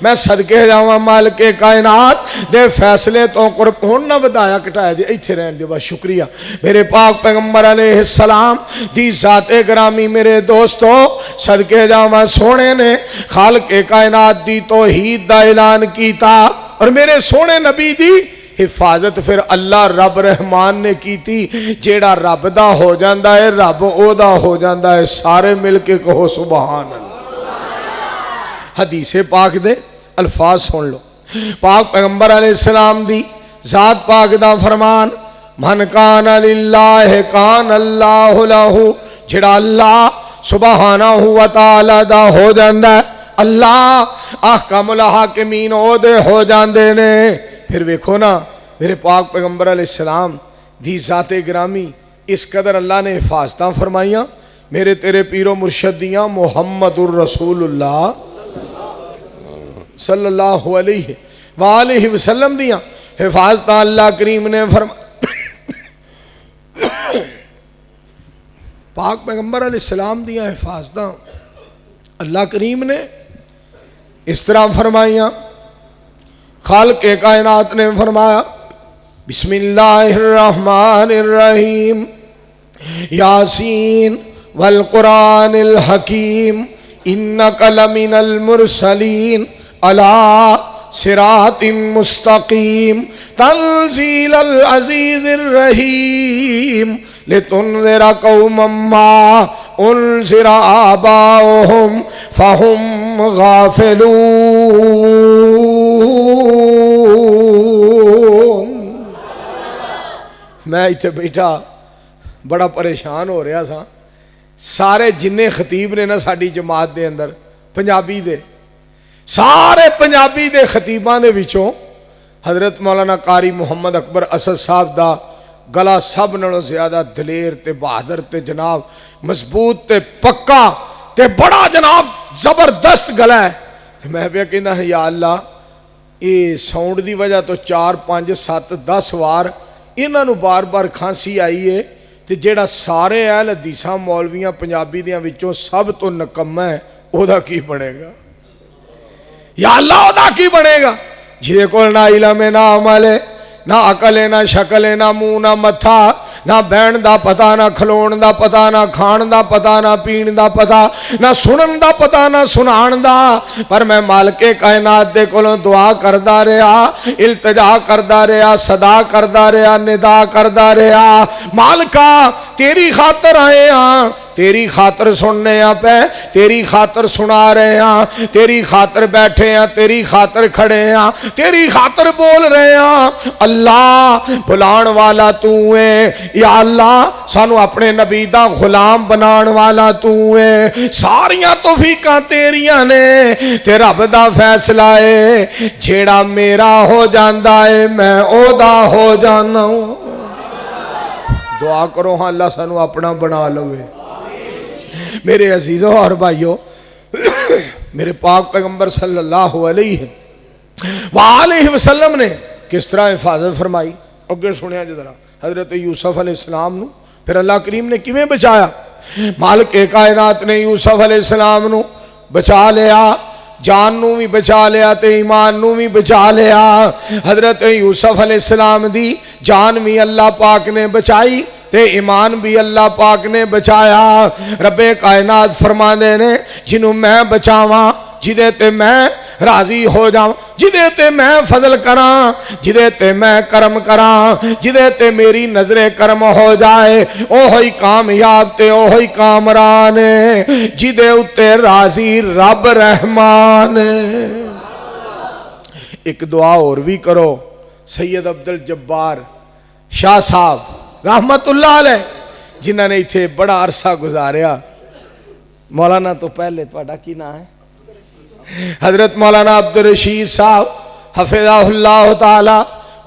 मैं सदके जावां मालिक के कायनात दे फैसले तो हुण ना वधाया घटाया जे, इत्थे रहन दे बस। शुक्रिया। मेरे पाक पैगंबर अलैहिस्सलाम दी ज़ाते ग्रामी, मेरे दोस्तों सदके जावां, सोने ने खालिक के कायनात दी तौहीद दा ऐलान कीता, और मेरे सोने नबी दी हिफाजत फिर अल्लाह रब रहमान ने की थी। जेड़ा रब दा हो जाता है, रब ओदा हो जाता है। सारे मिल के कहो सुबहान अल्लाह। हदीसे पाक दे अल्फाज सुन लो। पाक पैगंबर अलैहिस्सलाम दी जात पाक दा फरमान, मन कान लिल्लाह कान अल्लाहु लहू। जेड़ा अल्लाह सुबहानहू व तआला दा हो जाता है, अल्लाह अहकामुल हाकिमीन ओदे हो जाते ने। फिर वेखो ना, मेरे पाक पैगंबर अलैहिस्सलाम दी ज़ाते ग्रामी इस कदर अल्लाह ने हिफाजत फरमाइया, मेरे तेरे पीरो मुर्शद दियाँ, मुहम्मदुर रसूलुल्लाह सल्लल्लाहु अलैहि वालैहि वसल्लम दियां हिफाजत अल्लाह करीम ने फरमा पाक पैगंबर अलैहिस्सलाम दियां हिफाजत अल्लाह करीम ने इस तरह फरमाइया। खालिक कायनात ने फरमाया बिस्मिल्लाहिर्रहमानिर्रहीम यासीन वल कुरानिल हकीम इन्नका लमिनल मुरसलीन अला सिरातिम मुस्तकीम तंजीलल अजीजिर रहीम लितुनज़िरा कौमम मा उनज़िरा आबाउहुम फहुम गाफिलून। मैं इत्थे बैठा बड़ा परेशान हो रहा था। सारे जिन्ने खतीब ने ना साडी जमात दे अंदर पंजाबी दे सारे पंजाबी दे खतीबां दे विचों हजरत मौलाना कारी मुहम्मद अकबर असद साहब दा गला सब नालों ज्यादा दलेर ते बहादुर ते जनाब मजबूत ते पक्का ते बड़ा जनाब जबरदस्त गला है। मैं पे कहना है या अल्लाह ये साउंड की वजह तो 4 5 7 10 वार इन्हों बार बार खांसी आई है तो जेड़ा सारे अहल हदीसां मौलवियां पंजाबी दियां विचों सब तो नकम्मा है ओदा की बनेगा या अल्लाह ओदा की बनेगा जिदे कोल ना इलम है ना अमल है ना अकल है ना शकल है ना मुंह ना मत्था ना बहन का पता ना खलोण का पता ना खाण का पता ना पीण का पता ना सुनन का पता ना सुनाण का। पर मैं मालके कायनात दे कोलों दुआ करदा रहा इल्तिजा करदा रहा सदा करदा रहा निदा करदा रहा मालका तेरी खातर आए हाँ तेरी खातर सुनने पे तेरी खातर सुना रहे हैं तेरी खातर बैठे हैं तेरी खातर खड़े हैं तेरी खातर बोल रहे हैं। अल्लाह बुलाण वाला तू है या अल्लाह सानू अपने नबी दा गुलाम बनाण वाला तू है। सारियां तौफीकां तेरियां ने ते रब दा फैसला है जेड़ा मेरा हो जांदा है मैं ओदा हो जाना। दुआ करो हाँ अल्लाह सानू अपना बना लवे। मेरे अजीजों और भाइयों मेरे पाक पैगंबर सल्लल्लाहु अलैहि वसल्लम ने किस तरह हिफाजत फरमाई अगे सुनिया जरा। हजरत यूसुफ अलैहिस्सलाम नू फिर अल्लाह करीम ने किवें बचाया। मालिक कायनात ने यूसुफ अलैहिस्सलाम नू बचा लिया जान नू भी बचा लिया ते ईमान नू भी बचा लिया। हजरत यूसुफ अलैहिस्सलाम दी जान भी अल्लाह पाक ने बचाई ते ईमान भी अल्लाह पाक ने बचाया। रब्बे कायनात फरमांदे ने जिन्हों मैं बचावा जिदे ते मैं राजी हो जाऊं जिदे ते मैं फजल करा जिदे ते मैं करम करा जिदे ते मेरी नजरे करम हो जाए ओह ही कामयाब ते ओह ही कामरान जिदे उत्ते राजी रब रहमान। एक दुआ और भी करो सैयद अब्दुल जब्बार शाह साहब रहमतुल्लाह अलैह जिन्हों ने इत्थे बड़ा अरसा गुजारिया। मौलाना तो पहले तुहाडा की नाम है हजरत मौलाना अब्दुल रशीद साहब हफिज़हुल्लाह ताला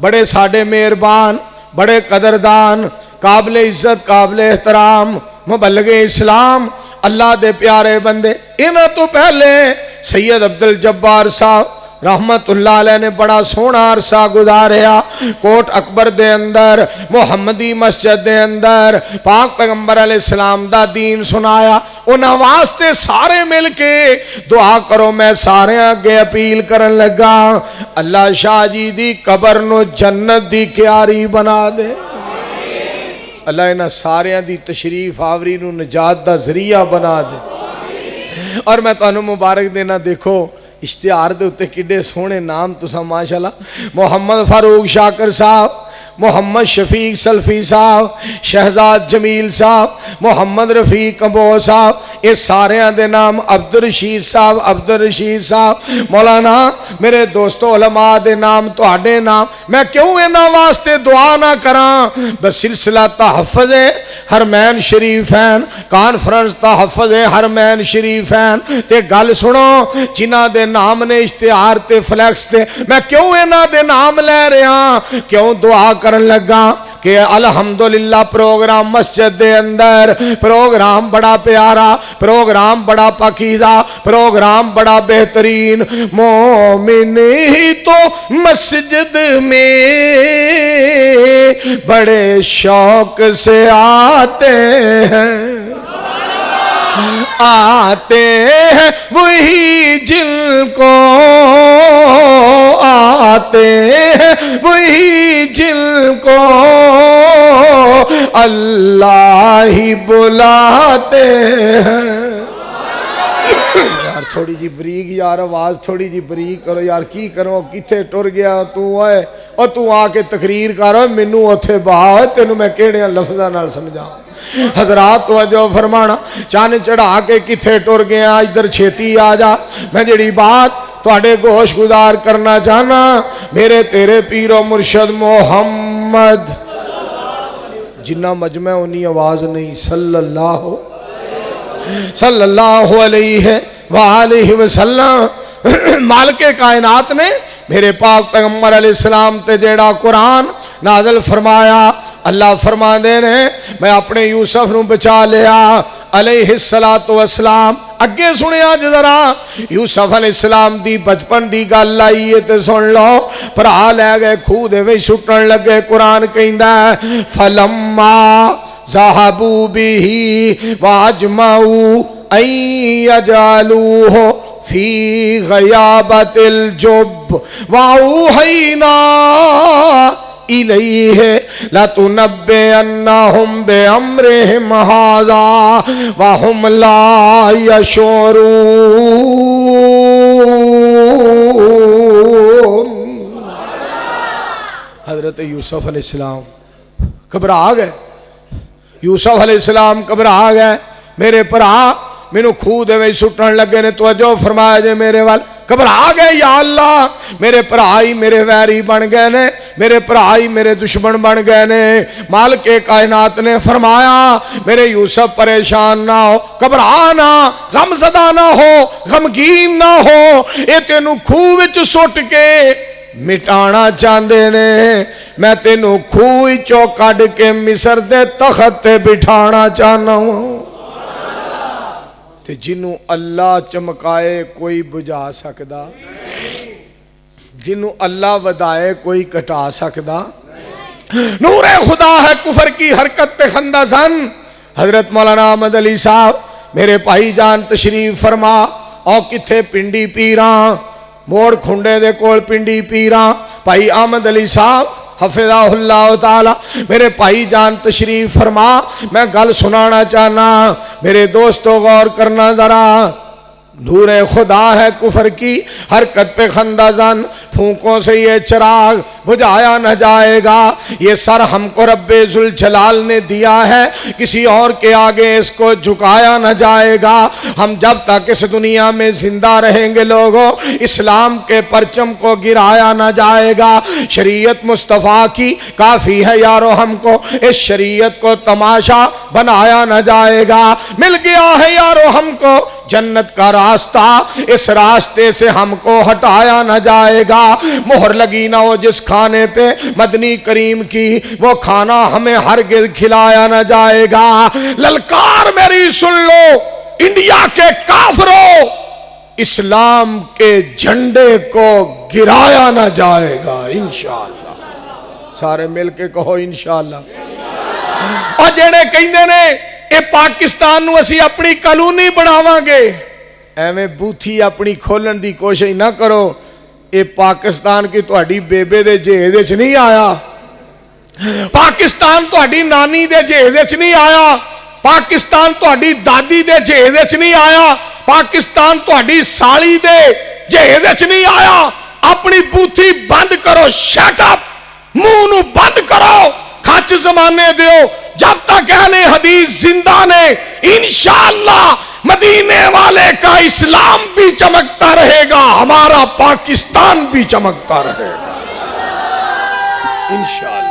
बड़े साडे मेहरबान बड़े कदरदान काबिल इज्जत काबिल एहतराम मुबल्लिगे इस्लाम अल्लाह दे प्यारे बंदे। इन्हां तो पहले सैयद अब्दुल जब्बार साहब रहमतुल्लाह अलैह ने बड़ा सोहना अरसा गुजारिया कोट अकबर दे अंदर मुहम्मदी मस्जिद दे अंदर पाक पैगंबर अलैहिस्सलाम दा दीन सुनाया। उन्हां वास्ते सारे मिल के दुआ करो। मैं सारे अगे अपील करन लगा अल्लाह शाह जी दी कबर नू जन्नत दी क्यारी बना दे। अल्लाह इन्हां सारियां दी तशरीफ आवरी नू निजात दा जरिया बना दे। और मैं तुहानू मुबारक देना देखो इश्तिहार दे उत्ते किड्डे सोहने नाम तुसां माशाअल्लाह मोहम्मद फारूक शाकर साहब मोहम्मद शफीक सल्फी साहब शहजाद जमील साहब मोहम्मद रफीक कंबोज साहब ये सारे दे नाम अब्दुल रशीद साहब मौलाना मेरे दोस्तों उलमा दे नाम तुहाडे नाम मैं क्यों इन्हां वास्ते दुआ ना करा। बस सिलसिला तहफ़्फ़ुज़ हरमैन शरीफैन कॉन्फ्रेंस तहफ़्फ़ुज़ हरमैन शरीफैन ते गल सुनो जिन्हां दे नाम ने इश्तिहार ते फ्लैक्स ते मैं क्यों इन्हां दे नाम लै रहा क्यों दुआ करन लगा कि अल्हम्दुलिल्लाह प्रोग्राम मस्जिद दे अंदर प्रोग्राम बड़ा प्यारा, प्रोग्राम बड़ा पाकीज़ा, प्रोग्राम बड़ा बेहतरीन। मोमिन ही तो मस्जिद में बड़े शौक से आते हैं वही जिनको आते हैं वही जिनको अल्लाह ही बुलाते हैं। यार थोड़ी जी बरीक यार आवाज थोड़ी जी बरीक करो यार, की करो किथे टुर गया तू आए और तू आके तकरीर कर मैनू उथे बहा तेनू मैं केड़े लफ्ज़ां नाल समझाऊं। हजरात तवज्जो फरमाना, चन चढ़ा के किथे टुर गया, इधर छेती आ जा। मैं जिहड़ी बात तुहाडे गोश गुजार करना चाहना, मेरे तेरे पीरो मुर्शद मोहम्मद जिन्ना मजमा उन्नी आवाज नहीं, सल्लल्लाहु अलैहि वसल्लम। मालिके कायनात ने मेरे पाक पैगंबर अलैहिस्सलाम ते जेड़ा कुरान नाज़िल फरमाया, अल्लाह फरमाते ने मैं अपने यूसुफ नू बचा लिया अलैहिस्सलातु वस्सलाम। अगे सुनिया जरा यूसुफ अलैहिस्सलाम दी बचपन दी गल आई है ते सुन लो। भरा लै गए खूह दे विच सुट्टन लगे, कुरान कहंदा है फलम्मा ज़हबू बिही वाजमाऊ ऐ यजालूहु फी गयाबतिल जुब वाऊहैना इलैहि लतुनब्बिअन्नहुम बिअम्रिहिम हाज़ा वहुम ला यशऊरून। हजरत यूसुफ अलैहिस्सलाम घबरा गए, यूसुफ अलैहिस्सलाम घबरा गए। मेरे भरा मैनू खूह दे विच सुट्टन लगे ने, तवज्जो फरमाया जे मेरे वाल। घबरा गए, या अल्लाह मेरे भरा ही मेरे वैरी बन गए ने, मेरे भरा ही मेरे दुश्मन बन गए ने। मालिके कायनात ने फरमाया मेरे यूसुफ परेशान ना हो, घबरा ना, गमज़दा ना हो, गमगीन ना हो। ये तेनू खूह विच सुट के मिटाना चाहते ने, मैं तेनू खूह चो कढ़ के मिस्र दे तख्त ते बिठाना चाहना हूं। ते जिन्नू अल्लाह चमकाए कोई बुझा सकदा, जिन्नू अल्लाह वधाए कोई घटा सकदा। नूरे खुदा है कुफर की हरकत पे खंदासन। हजरत मौलाना अहमद अली साहब मेरे भाई जान तशरीफ फरमा। और किथे पिंडी पीरा मोड़ खुंडे दे कोल पिंडी पीरा भाई अहमद अली साहब हफिज़हुल्लाह ताला मेरे भाई जान तशरीफ फरमा। मैं गल सुनाना चाहना मेरे दोस्तों, गौर करना जरा। नूरे खुदा है कुफर की हरकत पे खंदाजन, फूकों से ये चिराग बुझाया न जाएगा। ये सर हमको रब्बे जुल जलाल ने दिया है, किसी और के आगे इसको झुकाया न जाएगा। हम जब तक इस दुनिया में जिंदा रहेंगे लोगों, इस्लाम के परचम को गिराया न जाएगा। शरीयत मुस्तफ़ा की काफ़ी है यारो, हमको इस शरीयत को तमाशा बनाया न जाएगा। मिल गया है यारो हमको जन्नत का रास्ता, इस रास्ते से हमको हटाया न जाएगा। मोहर लगी ना हो जिस खाने पे मदनी करीम की, वो खाना हमें हरगिज़ खिलाया न जाएगा। ललकार मेरी सुन लो, इंडिया के काफिरों, इस्लाम के झंडे को गिराया न जाएगा इंशाअल्लाह। सारे मिल के कहो इंशाअल्लाह। और जेड़े कहंदे ने ये पाकिस्तान नू असी अपनी कॉलोनी बनावांगे, एवें बूथी अपनी खोलन की कोशिश ना करो। ये पाकिस्तान की तुहाडी बेबे दे जहेज विच नहीं आया, पाकिस्तान तुहाडी नानी दे जहेज विच नहीं आया, पाकिस्तान तुहाडी दादी दे जहेज विच नहीं आया, पाकिस्तान तुहाडी साली दे जहेज विच नहीं आया। अपनी बूथी बंद करो, शट अप, मुंह नू बंद करो, खच जमाने दियो। जब तक अहले हदीस जिंदा ने, इंशाअल्लाह मदीने वाले का इस्लाम भी चमकता रहेगा, हमारा पाकिस्तान भी चमकता रहेगा इंशाअल्लाह।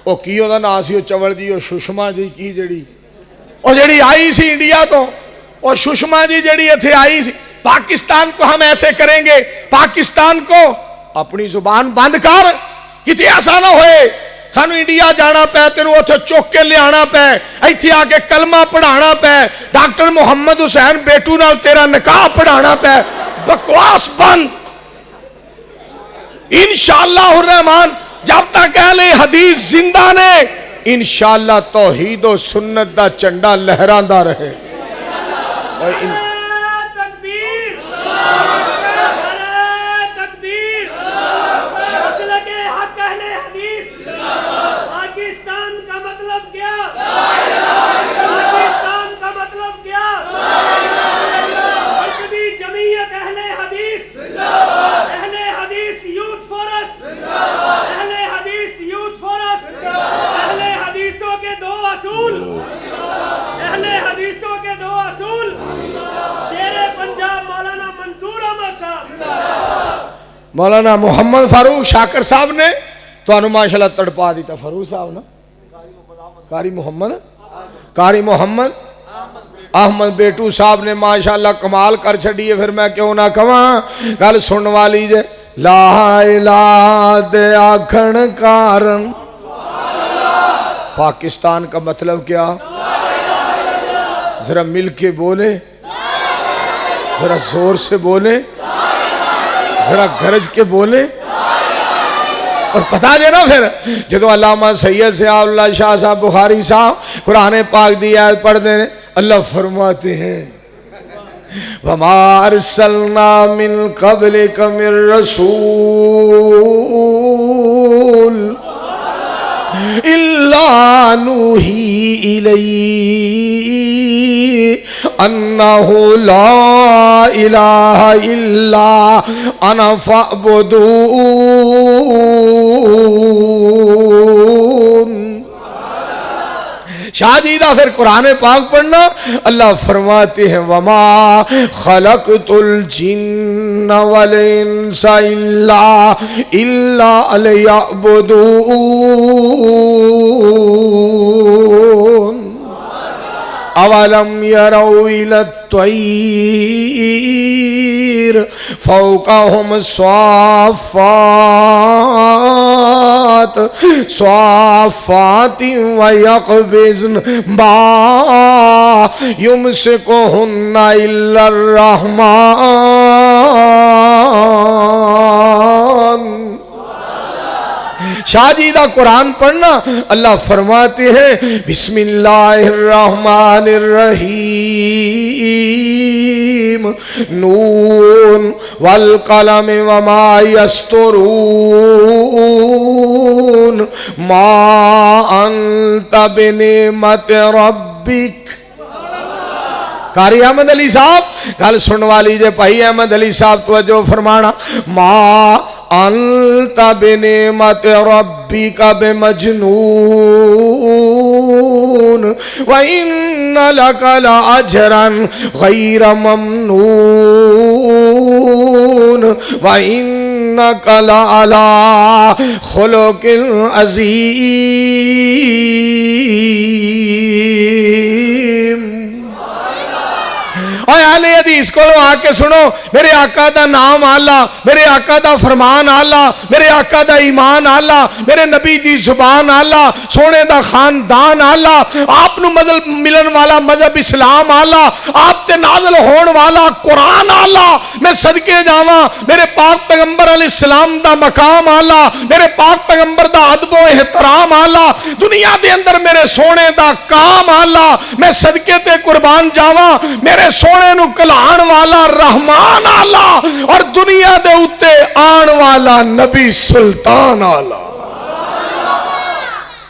ਉਹ ਕੀ ਉਹਦਾ ਨਾਂ ਸੀ, ਉਹ ਚਵਲ ਜੀ, ਉਹ ਸੁਸ਼ਮਾ ਜੀ ਕੀ ਜਿਹੜੀ ਉਹ ਜਿਹੜੀ आई सी इंडिया तो, और सुषमा जी ਜਿਹੜੀ ਇੱਥੇ आई सी, पाकिस्तान को हम ऐसे करेंगे, पाकिस्तान को अपनी जुबान बंद कर, कितने ऐसा ना होए सानू इंडिया जाना पै, तेन उथे चुक के लिया पै, इत्थे आके कलमा पढ़ाना पै, डॉक्टर मुहम्मद हुसैन बेटू नाल तेरा निकाह पढ़ाना पै, बकवास बंद। इंशाअल्लाह रहमान जब तक अहले हदीस जिंदा ने, इंशाअल्लाह तौहीद और सुन्नत दा झंडा लहरांदा रहे। मौलाना मोहम्मद फारूक शाकर साहब ने तो माशाल्लाह तड़पा दिता। फारूक साहब ना कारी मोहम्मद अहमद बेटू साहब ने माशाल्लाह कमाल कर छड़ी है। फिर मैं क्यों ना कवा, गल सुन वाली जे ला इलाहा दे आखण कारण पाकिस्तान का मतलब क्या, जरा मिल के बोले, जरा जोर से बोले, जरा गरज के बोले और पता दे ना। फिर जो अल्लामा सैयद सियाउल्लाह शाह साहब बुखारी साहब कुरान पाक दी आयत पढ़ते हैं, अल्लाह फरमाते हैं वमा अरसलना मिन क़ब्लिक मिर रसूल इल्ला नूही इलैहि अन्नहु ला इलाहा इल्ला अना फअबुदून। शाहजीदा फिर कुरान पाक पढ़ना, अल्लाह फरमाते हैं वमा खलक़तुल जिन्न वल इंसा इल्ला लियअबुदून। अवलम यरौ इला त्वय्र फौक़हुम स्वाफ़ात स्वाफ़ातिन व यक़बिज़न मा युमसिकुहुन्ना इल्ला रहमान। शाहजीदा कुरान पढ़ना, अल्लाह फरमाते हैं बिस्मिल्लाहिर्रहमानिर्रहीम नून वल कलम वमा यस्तुरून मा अंत बिनिमति रब्बिक। कारी अहमद अली साहब गल सुन वाली जे भाई अहमद अली साहब तवज्जो फरमाना, मा अंत बिनिमति रब्बिका बिमजनून व इन्न लका लअजरन गैर ममनून व इन्नका लअला खुलुकिन अज़ीम। अहले हदीस को आके सुनो, मेरे आका दा नाम आला, मेरे आका दा फरमान आला, मेरे आका दा ईमान आला, मेरे नबी दी जुबान आला, सोने दा खानदान आला, आप नु मदद मिलन वाला मजहब इस्लाम आला, आप ते नाज़िल होने वाला कुरान आला। मैं सदके जावा, मेरे पाक पैगंबर अलैहिस्सलाम दा मकाम आला, मेरे पाक पैगंबर दा अदबो एहतराम आला, दुनिया दे अंदर मेरे सोने दा काम आला। मैं सदके ते कुर्बान जावा, मेरे सोने नु कलाण वाला रहमान आला और दुनिया दे उत्ते आन वाला नबी सुल्तान आला।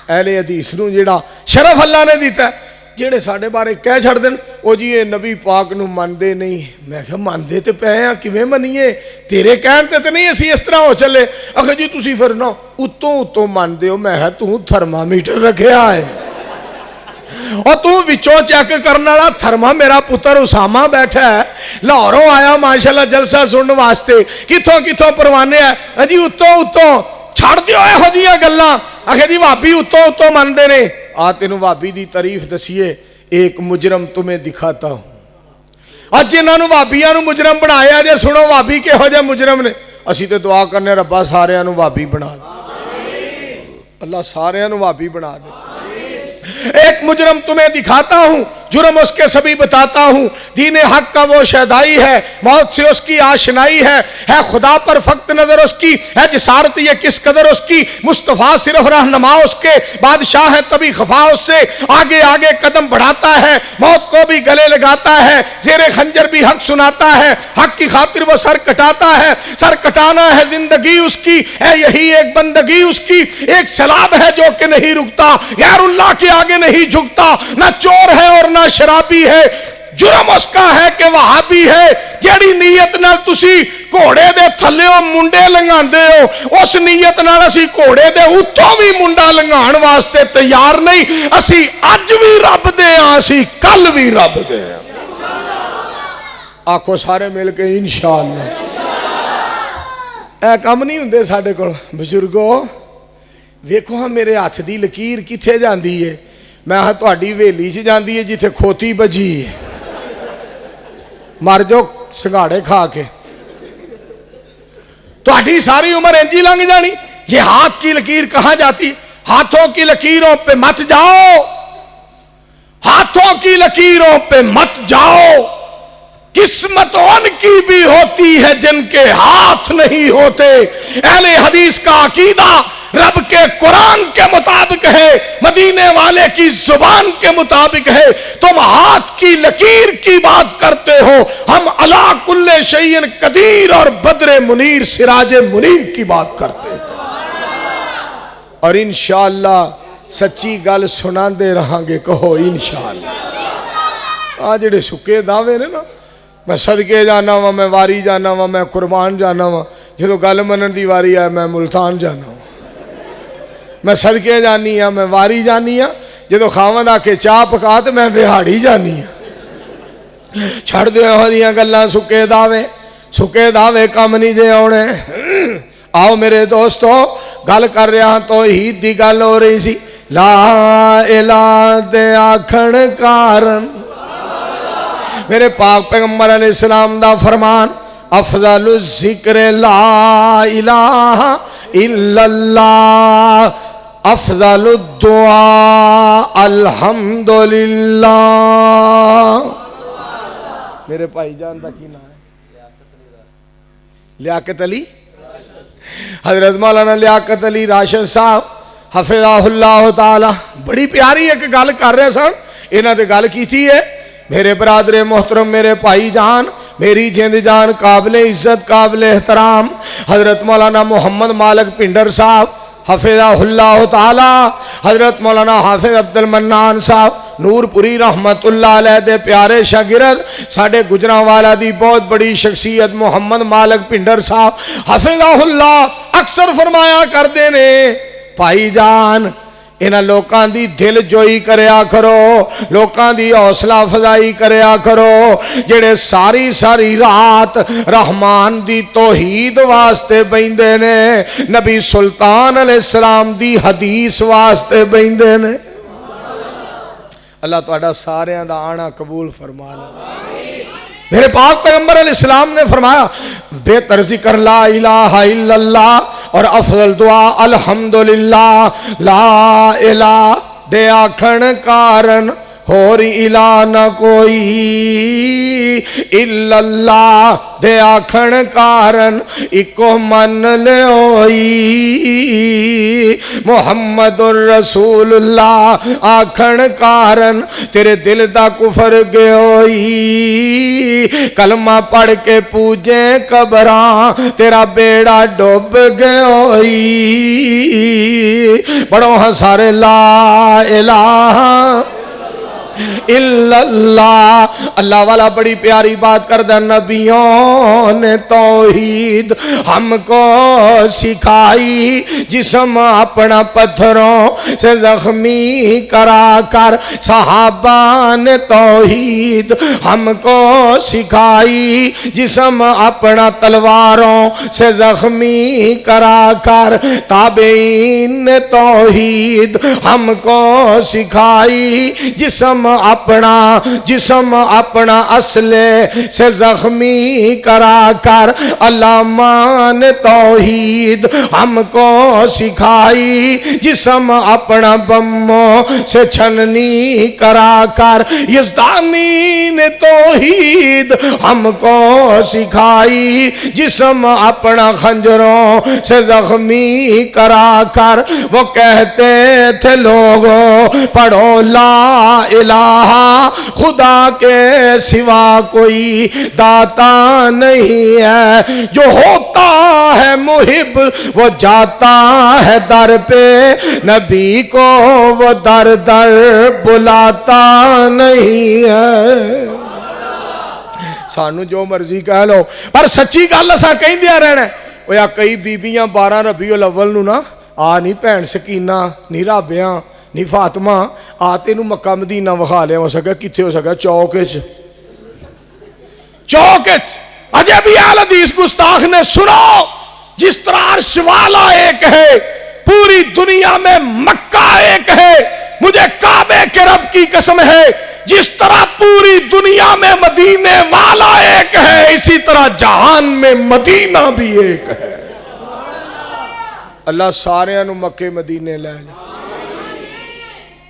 अहले हदीस नू जेड़ा शरफ अल्लाह ने दिता, जेड़े साडे बारे कह छड़ देन ओ जी ये नबी पाक नू मनदे नहीं। मैं कहा मनदे ते पे आ, किवें मनीए, तेरे कहण ते नहीं असीं इस तरह हो चले। आखिर जी तुसीं फिर ना उत्तों उत्तों मनदे हो। मैं तू थर्मामीटर रखिया है और तू विचों चेक करने वाला थर्मा। मेरा पुत्र उसामा बैठा है, लाहौरों आया माशाल्लाह जलसा सुनने वास्ते, कितों कितों परवाने है जी उत्तों उत्तों छड़ दिओ इहो जिहियां गल्लां। आखे जी भाभी उतो उतो मनते ने। आ तेनू भाभी की तारीफ दसीए, एक मुजरम तुम्हें दिखाता हूं। अज जिन्होंने भाभिया मुजरम बनाया जे सुनो भाभी किहो जे मुजरम ने। असी तो दुआ करने रब्बा सारियां नू भाभी बना दे, अल्लाह सारियां नू भाभी बना दे। एक मुजरम तुम्हें दिखाता हूं, जुर्म उसके सभी बताता हूं। दीन हक का वो शहदाई है, मौत से उसकी आशनाई है खुदा पर फक्त नजर उसकी, है जिसारत ये किस कदर उसकी। मुस्तफा सिर्फ रहनुमा उसके, बादशाह है तभी खफा उससे। आगे आगे कदम बढ़ाता है, मौत को भी गले लगाता है। जेरे खंजर भी हक सुनाता है, हक की खातिर वो सर कटाता है। सर कटाना है जिंदगी उसकी, है यही एक बंदगी उसकी। एक सैलाब है जो कि नहीं रुकता, गैरुल्लाह के आगे नहीं झुकता। ना चोर है और ना शराबी है, जुर्म उसका है कि वहाबी है। जेड़ी नीयत नाल तुसी घोड़े दे थल्लेओ मुंडे लंघांदे हो, उस नीयत नाल असी घोड़े दे उत्तों भी मुंडा लंघाण वास्ते तैयार नहीं। असी अज भी रब दे हां, असी कल भी रब दे हां। आखो सारे मिल के इंशाअल्लाह। ऐ काम नहीं हुंदे साडे कोल। बजुर्गो वेखो हाँ मेरे हथ की लकीर किथे जांदी है। मैं हाँ तुहाडी हवेली च जांदी है जिथे खोती बजी है। मर जाओ संघाड़े खा के, तुहाडी सारी उम्र इंजी लंघ जानी। ये हाथ की लकीर कहां जाती? हाथों की लकीरों पे मत जाओ, हाथों की लकीरों पे मत जाओ। किस्मत उनकी भी होती है जिनके हाथ नहीं होते। अहले हदीस का अकीदा रब के कुरान के मुताबिक है, मदीने वाले की जुबान के मुताबिक है। तुम हाथ की लकीर की बात करते हो, हम अला कुल्ले शैइन कदीर और बद्रे मुनीर सिराजे मुनीर की बात करते हैं। और इंशाअल्लाह सच्ची गल सुनाते रहांगे। कहो इंशाअल्लाह। आ जेड़े सुके दावे ने ना, मैं सदके जाना वा, मैं वारी जाना वा, मैं कुर्बान जाना वा। जो गल मनन दी वारी है मैं मुल्तान जाना वा। मैं सदके जानी हाँ, मैं वारी जानी हाँ। जो खावन आके चाह पका तो मैं बिहाड़ी जानी हाँ। छड़ दो इहो जिहियां गल्लां, सुके दावे कम नहीं जे आने। आओ मेरे दोस्तों, गल कर रहा तौहीद दी गल हो रही सी। ला इलाहा दे आखण कारण मेरे पाक पैगंबर अलैहिस्सलाम दा फरमान, अफजलु ज़िक्र ला इलाहा इल्लल्लाह, अफजलु दुआ अल्हम्दुलिल्लाह। मेरे भाईजान का की नाम है? लियाकत अली। हजरत मौलाना लियाकत अली राशिद साहब हफिज़हुल्लाह ताला बड़ी प्यारी एक गल कर रहे सन। इन्हां ते गल कीती है। मेरे बरादरे मोहतरम, मेरे भाई जान, मेरी जिंद जान, काबिल इज्जत काबिल एहतराम हजरत मौलाना मोहम्मद मालिक पिंडर साहब हफिज़हुल्लाह ताला, हजरत मौलाना हाफिज अब्दुल मन्नान साहब नूरपुरी रहमतुल्लाह अलैह दे प्यारे शागिर्द, साडे गुजरांवाला दी बहुत बड़ी शख्सियत मोहम्मद मालिक पिंडर साहब हफिज़हुल्लाह अक्सर फरमाया करते ने, भाई जान इन्हां लोकां दी दिल जोई करया करो, लोकां दी हौसला अफजाई करया करो, जेड़े सारी सारी रात रहमान दी तौहीद वास्ते बैठे ने, नबी सुल्तान अलैहिस्सलाम दी हदीस वास्ते बैठे ने। अल्लाह तुहाडा सारियां दा आना कबूल फरमा ले। मेरे पाक पैगंबर अलैहिस्सलाम ने फरमाया, बेहतर जिक्र ला इलाहा इल्लल्लाह और अफजल दुआ अल्हम्दुलिल्लाह। ला इलाहा दे आखण कारण होर इला न कोई, इल्लल्लाह दे आखण कारण इको मन ले होई, मुहम्मदुर रसूलुल्लाह आखण कारण तेरे दिल दा कुफर गयोई, कलमा पढ़ के पूजे कबरां तेरा बेड़ा डुब गयोई। बड़ो हसारे ला इलाहा इल्लल्लाह। अल्लाह वाला बड़ी प्यारी बात करदा, नबियों ने तौहीद हमको सिखाई, जिस्म अपना पत्थरों से जख्मी करा कर। सहाबा ने तौहीद हमको सिखाई, जिस्म अपना तलवारों से जख्मी करा कर। ताबईन ने तौहीद हमको सिखाई, जिस्म अपना असले से जख्मी करा कर। अल्लामा ने तौहीद हमको सिखाई, जिस्म अपना बम्मों से छननी करा कर। यज़दानी ने तौहीद हमको सिखाई, जिस्म अपना खंजरों से जख्मी करा कर। वो कहते थे लोगों पढ़ो ला इलाहा, खुदा के सिवा कोई दाता नहीं है। जो होता है मुहिब वो जाता है दर पे, नबी को वो दर दर बुलाता नहीं है। सानू जो मर्जी कह लो, पर सच्ची गल असा कहंदे रहना। ओया कई बीबियां 12 रबीउल अव्वल नू ना आ नहीं भैन सकीना नी राबिया नी फातिमा आ तेनू मक्का मदीना विखा लिया। हो सके किथे हो सके चौक अजय भी आल हदीस गुस्ताख ने सुनो, जिस तरह अर्श वाला एक है, पूरी दुनिया में मक्का एक है, मुझे काबे के रब की कसम है, जिस तरह पूरी दुनिया में मदीने वाला एक है, इसी तरह जहान में मदीना भी एक है। अल्लाह सारे नू मक्के मदीने ले जा।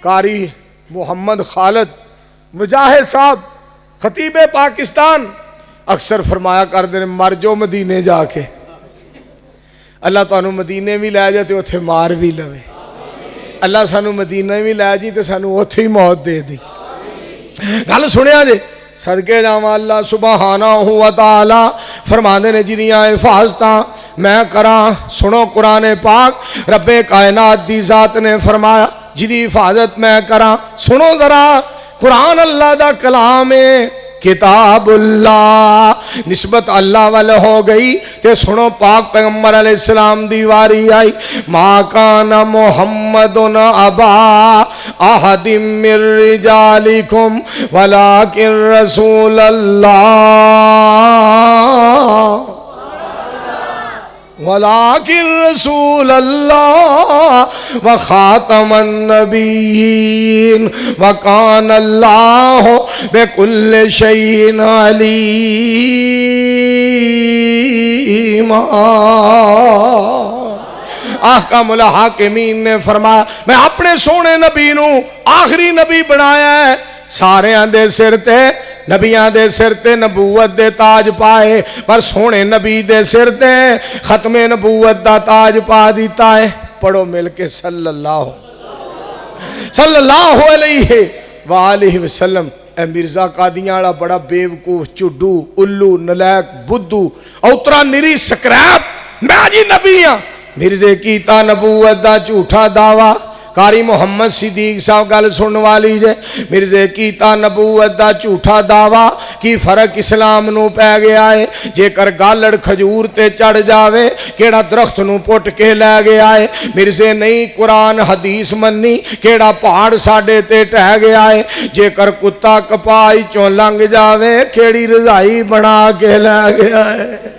कारी मोहम्मद खालिद मुजाहिद साहब खतीबे पाकिस्तान अक्सर फरमाया करते हैं, मर जो मदीने जाके, अल्लाह तुहानू मदीने भी लै जाए तो उत्थे मार भी लवे। अल्लाह सानू मदीने भी लै जी तो सानू उत्थे ही मौत दे दी। गल सुनिया जे सदके जावा, अल्लाह सुबहानहू व तआला फरमाते ने जिदियां हिफाजतां मैं करा। सुनो कुरान पाक, रब्बे कायनात दी जात ने फरमाया जिदी हिफाजत मैं करा। सुनो जरा, कुरान अल्लाह दा कलाम है, किताबुल्लाह निस्बत अल्लाह वाले हो गई। ते सुनो पाक पैगंबर अलैहिस्सलाम दी वारी आई। मा काना मुहम्मदुन अबा अहदिम मिर रिजालिकुम वलाकिन रसूलल्लाह वलाकिन रसूलल्लाह व खातमन नबीयीन व कानल्लाहु बिकुल्लि शैइन अलीमा। अहकामुल हाकिमीन ने फरमाया, मैं अपने सोने नबी नू आखिरी नबी बनाया है। सारियां दे सिर ते नबियां दे सिर ते नबूवत दे ताज पाए, पर सोने नबी दे सिर ते खत्मे नबूवत दा ताज पा दिता है। पढ़ो मिल के सल्लल्लाहु अलैहि वसल्लम। ए मिर्जा कादियां वाला बड़ा बेवकूफ चुड्डू उल्लू नलैक बुद्धू औतरा निरी स्क्रैप, मैं जी नबी हाँ। मिर्जे कीता नबूवत दा झूठा दावा। कारी मोहम्मद सिद्दीक साहब गल सुनने वाली जे, मिर्जे कीता नबूवत दा झूठा दावा। की फर्क इस्लाम नू पै गया है? जेकर गालड़ खजूर ते चढ़ जावे केड़ा दरख्त नू पुट के लै गया है? मिर्जे नहीं कुरान हदीस मन्नी केड़ा पहाड़ साडे ते टह गया है? जेकर कुत्ता कपाई चों लंघ जावे केड़ी रजाई बना के लै गया है?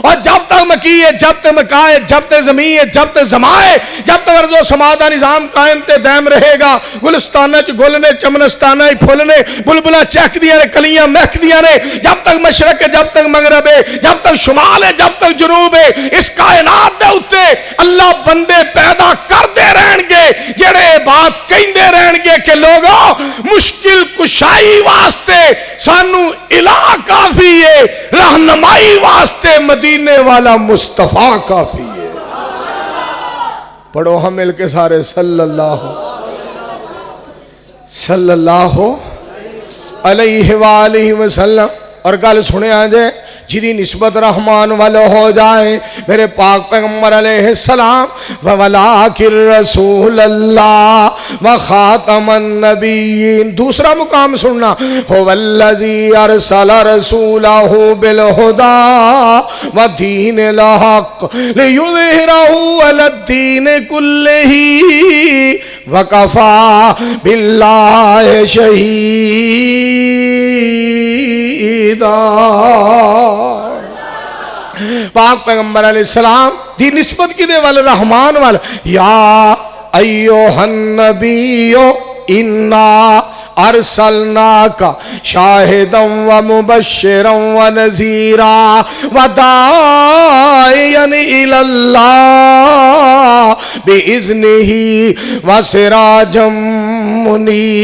और जब तक मकी है, जब तक मकाए, जब तक जमी है, जब तक जमाए, जब तक अर्जो समा दा निजाम कायम ते दायम रहेगा। गुलिस्ताना च गुल ने, चमनस्ताना फुल ने, बुलबुला चहकदियां ने, कलियां महकदियां ने। जब तक मशरक है, जब तक मगरब है, जब तक शुमाल है, जब तक जुनूब है, इस कायनात दे उत्ते अल्लाह बंदे पैदा करते रहणगे जेड़े बात कहंदे रहणगे कि लोगों मुश्किल कुशाई वास्ते सानू इलाह काफी है, रहनुमाई वास्ते मदीने वाला मुस्तफा काफी है। पढ़ो हम मिल के सारे सल्लल्लाहु अलैहि वसल्लम। और गल सुनिया जे जिदी निस्बत रहमान वाले हो जाए मेरे पाक पैगम्बर अलैहिस्सलाम व वलाकिर रसूल अल्लाह व खातमन नबीयीन। दूसरा मुकाम सुनना, हुवल्लज़ी अरसल रसूलहु बिल हुदा व दीनिल हक़ लियुज़हिरहु अलद्दीन कुल्लिही व कफ़ा बिल्लाहि शहीदा। पाक पैगम्बर अलैहिस्सलाम दी निस्बत की दे वाल रहमान वाल, या अय्युहन नबियो इन्ना अरसलनाका शाहिदम व मुबश्शिरम व नज़ीरा व दाइयन इलल्लाह बिइज़्निही व सिराजम मुनीरा।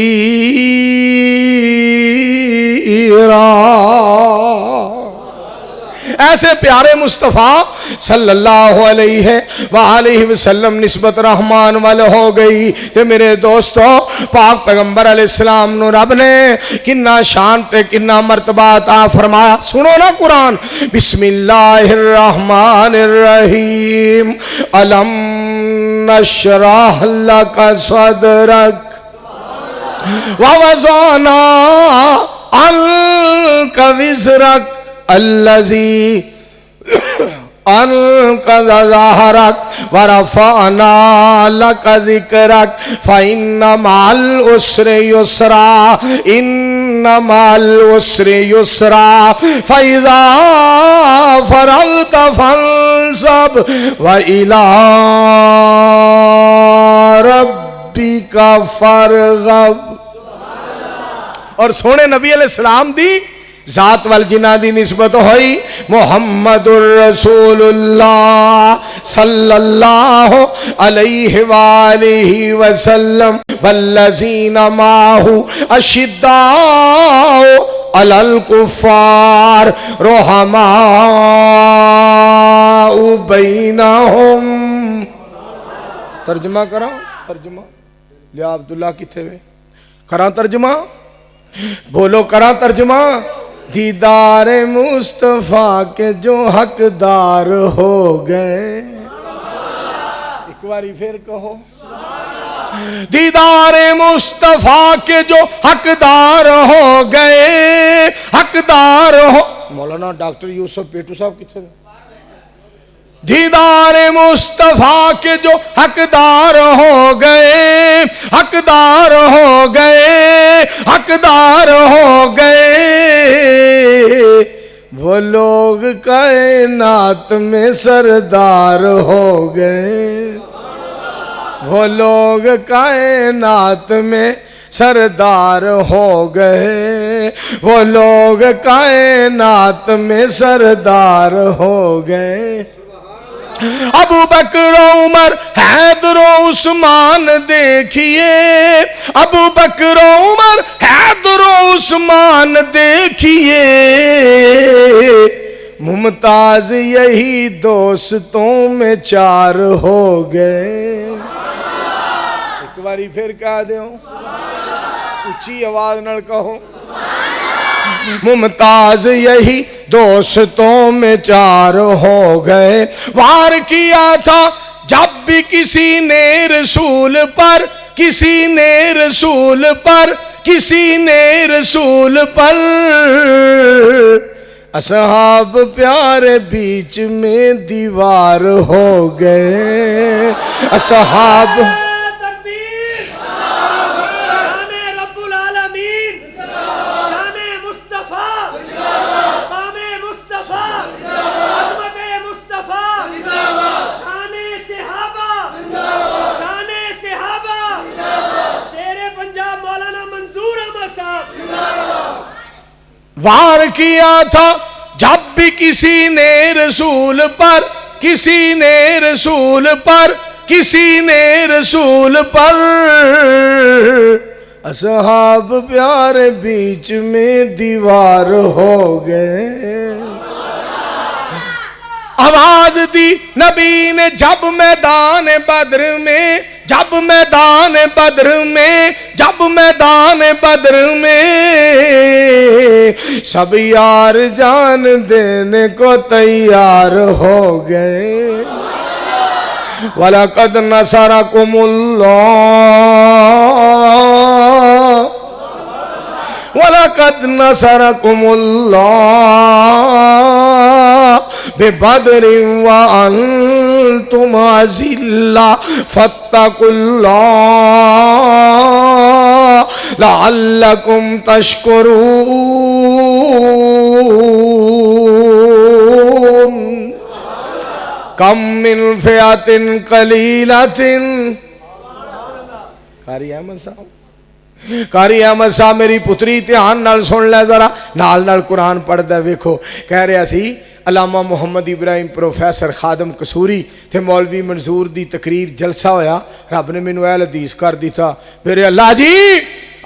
ऐसे प्यारे मुस्तफ़ा सल्लल्लाहु अलैहि वसल्लम निस्बत रहमान वाले हो गई। ते मेरे दोस्तों पाक पैगंबर अलैहिस्सलाम नु रब ने किन्ना शान ते किन्ना मर्तबा अता फरमाया। सुनो ना कुरान, बिस्मिल्लाहिर रहमानिर रहीम, अलम नशरह लका सदरक व वज़अना अन्का विज़रक अल्लज़ी अनक़ज़ ज़हरक व रफ़अना लका ज़िक्रक फ़इन्न मअल उस्रि युस्रा इन्न मअल उस्रि युस्रा फ़इज़ा फ़रग़्त फ़ंसब व इला रब्बिका फ़रग़ब। और सोने नबी अलैहिस्सलाम दी जात वाल जिना दी निस्बत हुई मुहम्मदुर रसूलुल्लाह सल्लल्लाहु अलैहि वालिहि वसल्लम वल्लज़ीना माहु अशिद्दाउ अलल कुफ़ार रुहमाउ बैनहुम। तर्जुमा करा, तर्जुमा लिया अब्दुल्ला किथे वे करा तर्जुमा, बोलो करा तर्जुमा। दीदार मुस्तफा के जो हकदार हो गए, एक बारी फिर कहो, दीदार मुस्तफा के जो हकदार हो गए, हकदार हो। मौलाना डॉक्टर यूसुफ पेटू साहब कितने? दीदार मुस्तफा के जो हकदार हो गए, हकदार हो गए, हकदार हो गए, वो लोग कायनात में सरदार हो गए, वो लोग कायनात में सरदार हो गए, वो लोग कायनात में सरदार हो गए। अबू बकर उमर हैदर उस्मान देखिए, अबू बकर उमर हैदर उस्मान देखिए, मुमताज यही दोस्तों में चार हो गए। एक बारी फिर कह दो, ऊंची आवाज नाल कहो, मुमताज यही दोस्तों में चार हो गए। वार किया था जब भी किसी ने रसूल पर, किसी ने रसूल पर, किसी ने रसूल पर, असहाब प्यारे बीच में दीवार हो गए। असहाब वार किया था जब भी किसी ने रसूल पर, किसी ने रसूल पर, किसी ने रसूल पर, असहाब प्यारे बीच में दीवार हो गए। आवाज दी नबी ने जब मैदान बद्र में, जब मैदान बद्र में, जब मैदान बद्र में सब यार जान देने को तैयार हो गए। वलक़द नसरकुमुल्लाह, वलक़द नसरकुमुल्लाह बिबद्रिन व अंतुम अज़िल्ला फत्तकुल्लाह लअल्लकुम तशकुरून। कम मिन फ़िअतिन क़लीलतिन। कारी अहमद साहब, कारी अहमद साहब मेरी पुत्री ध्यान नाल सुन लै जरा, नाल नाल कुरान पढ़दा वेखो। कह रहा सी अलामा मुहम्मद इब्राहिम प्रोफैसर खादम कसूरी ते मौलवी मंजूर दी तकरीर जलसा होया, रब ने मैनू अहल हदीस कर दिता। मेरे अल्लाह जी